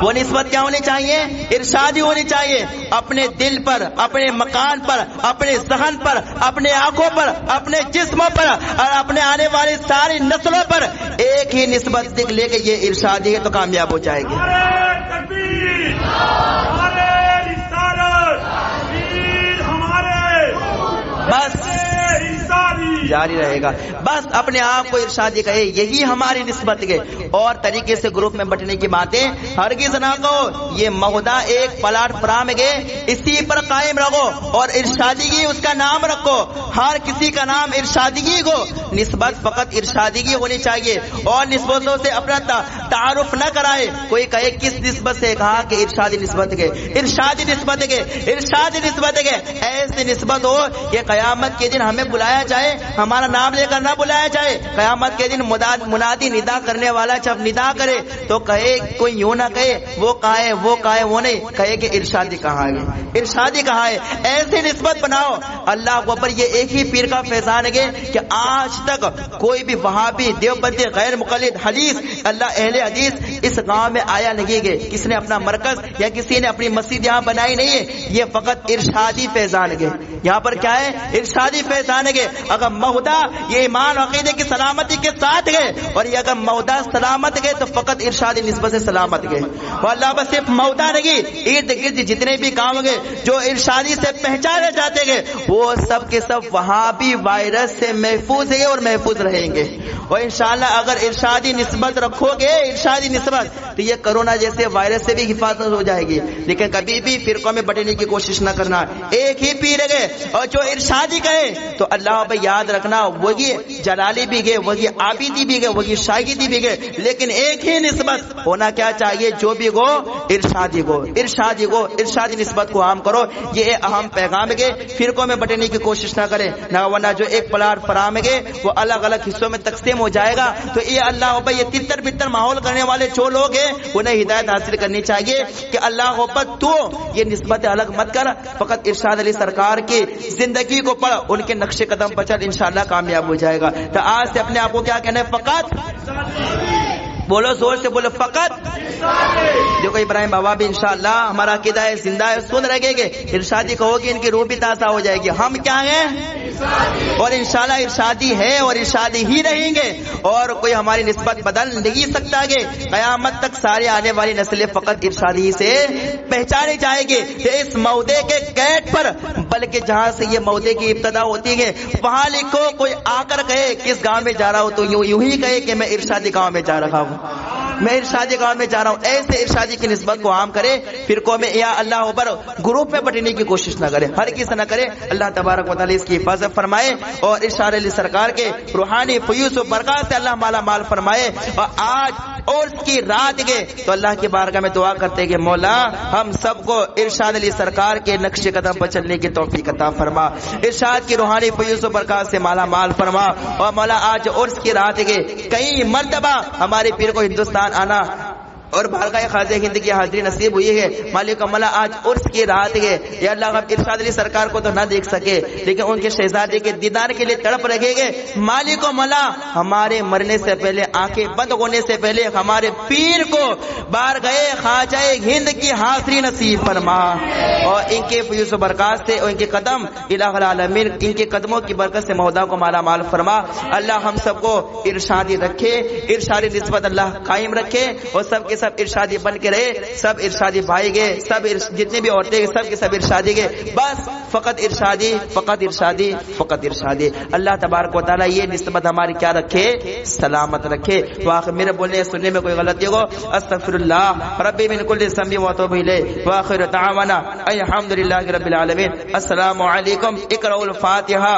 وہ نسبت کیا ہونی چاہیے؟ ارشادی ہونی چاہیے۔ اپنے دل پر، اپنے مکان پر، اپنے ذہن پر، اپنے آنکھوں پر، اپنے جسموں پر، اور اپنے آنے والی ساری نسلوں پر ایک ہی نسبت لے کے یہ ارشادی ہے تو کامیاب ہو جائے گی۔ بس جاری رہے گا، بس اپنے آپ کو ارشادی کہے، یہی ہماری نسبت ہے۔ اور طریقے سے گروپ میں بٹنے کی باتیں ہرگز نہ کہو۔ یہ مہدا ایک پلاٹ فرام ہے، اسی پر قائم رہو، اور ارشادگی اس کا نام رکھو۔ ہر کسی کا نام ارشادگی کو، نسبت فقط ارشادگی ہونی چاہیے، اور نسبتوں سے اپنا تعارف نہ کرائے۔ کوئی کہے کس نسبت سے، کہا کہ ارشادی نسبت کے، ارشادی نسبت کے، ارشادی نسبت کے۔ ایسی نسبت ہو کہ قیامت کے دن ہمیں بلایا جائے، ہمارا نام لے کر نہ بلایا جائے۔ قیامت کے دن منادی ندا کرنے والا جب ندا کرے تو کہے، کوئی یوں نہ کہے وہ کہاں ہے، وہ کہاں ہے، وہ نہیں کہے کہ ارشادی کہاں ہے، ارشادی کہاں ہے۔ ایسی نسبت بناؤ۔ اللہ کو پر یہ ایک ہی پیر کا فیضان ہے کہ آج تک کوئی بھی وہابی، دیوبندی، غیر مقلد، حدیث، اللہ اہل حدیث اس گاؤں میں آیا نہیں ہے، کس نے اپنا مرکز یا کسی نے اپنی مسجد یہاں بنائی نہیں ہے۔ یہ فقط ارشادی فیضان ہے۔ یہاں پر کیا ہے؟ ارشادی فیضان ہے۔ اگر مہدا یہ ایمان عقیدے کی سلامتی کے ساتھ گئے، اور یہ اگر مہدا سلامت گئے تو فقط ارشادی نسبت سے سلامت گئے۔ اور اللہ بس صرف مہدا نہیں، ارد گرد جتنے بھی کام گئے جو ارشادی سے پہچانے جاتے گئے، وہ سب کے سب وہاں بھی وائرس سے محفوظ ہے اور محفوظ رہیں گے۔ اور انشاءاللہ اگر ارشادی نسبت رکھو گے، ارشادی نسبت، تو یہ کرونا جیسے وائرس سے بھی حفاظت ہو جائے گی۔ لیکن کبھی بھی فرقوں میں بٹنے کی کوشش نہ کرنا، ایک ہی پیر گئے، اور جو ارشادی کہے تو اللہ بھائی یاد رکھنا، وہی جلالی بھی گئے، وہی عابدی بھی گئے، وہی شاہدی بھی گئے، لیکن ایک ہی نسبت ہونا کیا چاہیے؟ جو بھی گو ارشادی گو، ارشادی گو، ارشادی نسبت کو عام کرو۔ یہ اہم پیغام ہے۔ فرقوں میں بٹنے کی کوشش نہ کرے، نہ ورنہ جو ایک پلاٹ فرام ہے وہ الگ الگ حصوں میں تقسیم ہو جائے گا۔ تو یہ اللہ بھائی یہ تتر بتر ماحول کرنے والے جو لوگ ہیں انہیں ہدایت حاصل کرنی چاہیے کہ اللہ اکبر تو یہ نسبت الگ مت کر، فقط ارشاد علی سرکار کی زندگی کو پڑھ، ان کے نقش قدم پر چل، انشاءاللہ کامیاب ہو جائے گا۔ تو آج سے اپنے آپ کو کیا کہنا ہے؟ فقط بولو زور سے بولو فقط دیکھو ابراہیم بابا بھی انشاءاللہ ہمارا عقیدہ ہے زندہ ہے سن رہے گے ارشادی کہو گی ان کی روح بھی تازہ ہو جائے گی ہم کیا ہیں اور انشاءاللہ ارشادی ہے اور ارشادی ہی رہیں گے اور کوئی ہماری نسبت بدل نہیں سکتا گے قیامت تک سارے آنے والی نسلیں فقط ارشادی سے پہچانے جائے گی اس مودے کے گیٹ پر بلکہ جہاں سے یہ مودے کی ابتدا ہوتی ہے وہاں لکھو کوئی آ کر کہے کس گاؤں میں جا رہا ہوں تو یوں ہی کہے کہ میں ارشادی گاؤں میں جا رہا ہوں میں ارشادی گاؤں میں جا رہا ہوں ایسے ارشادی کی نسبت کو عام کرے فرقوں میں یا اللہ اکبر گروپ میں بٹنے کی کوشش نہ کرے ہر کسی نہ کرے اللہ تبارک و تعالی اس کی حفاظت فرمائے اور ارشاد علی سرکار کے روحانی فیوز و برکات سے اللہ مالا مال فرمائے اور آج اور اس کی رات گئے تو اللہ کی بارگاہ میں دعا کرتے کہ مولا ہم سب کو ارشاد علی سرکار کے نقش قدم پر چلنے کی توفیق عطا فرما ارشاد کی روحانی فیوز و برکات سے مالا مال فرما اور مولا آج عرس کی رات گئے کئی مرتبہ ہمارے پیر کو ہندوستان آنا اور بارگاہ خواجہ ہند کی حاضری نصیب ہوئی ہے مالک مولا آج عرس کی رات ہے یا اللہ ہم ارشاد علی سرکار کو تو نہ دیکھ سکے لیکن ان کے شہزادے کے دیدار کے لیے تڑپ رکھے گے مالک مولا ہمارے مرنے سے پہلے آنکھیں بند ہونے سے پہلے ہمارے پیر کو بارگاہ خواجہ ہند کی حاضری نصیب فرما اور ان کے فیوز و برکات سے اور ان کے قدم الہ العالمین ان کے قدموں کی برکت سے مودا کو مالا مال فرما اللہ ہم سب کو ارشادی رکھے ارشادی نسبت اللہ قائم رکھے اور سب کے سب ارشادی بن کے رہے سب ارشادی بھائی گئے سب جتنے بھی عورتیں گئے سب کے سب ارشادی گئے بس فقط ارشادی فقط ارشادی فقط ارشادی اللہ تبارک و تعالی یہ نسبت ہماری کیا رکھے سلامت رکھے تو آخر میرے بولنے سننے میں کوئی غلطی ہو استغفر اللہ ربی من کل ذنب واتوب الیہ واخر دعوانا الحمدللہ رب العالمین السلام علیکم اقرؤوا الفاتحہ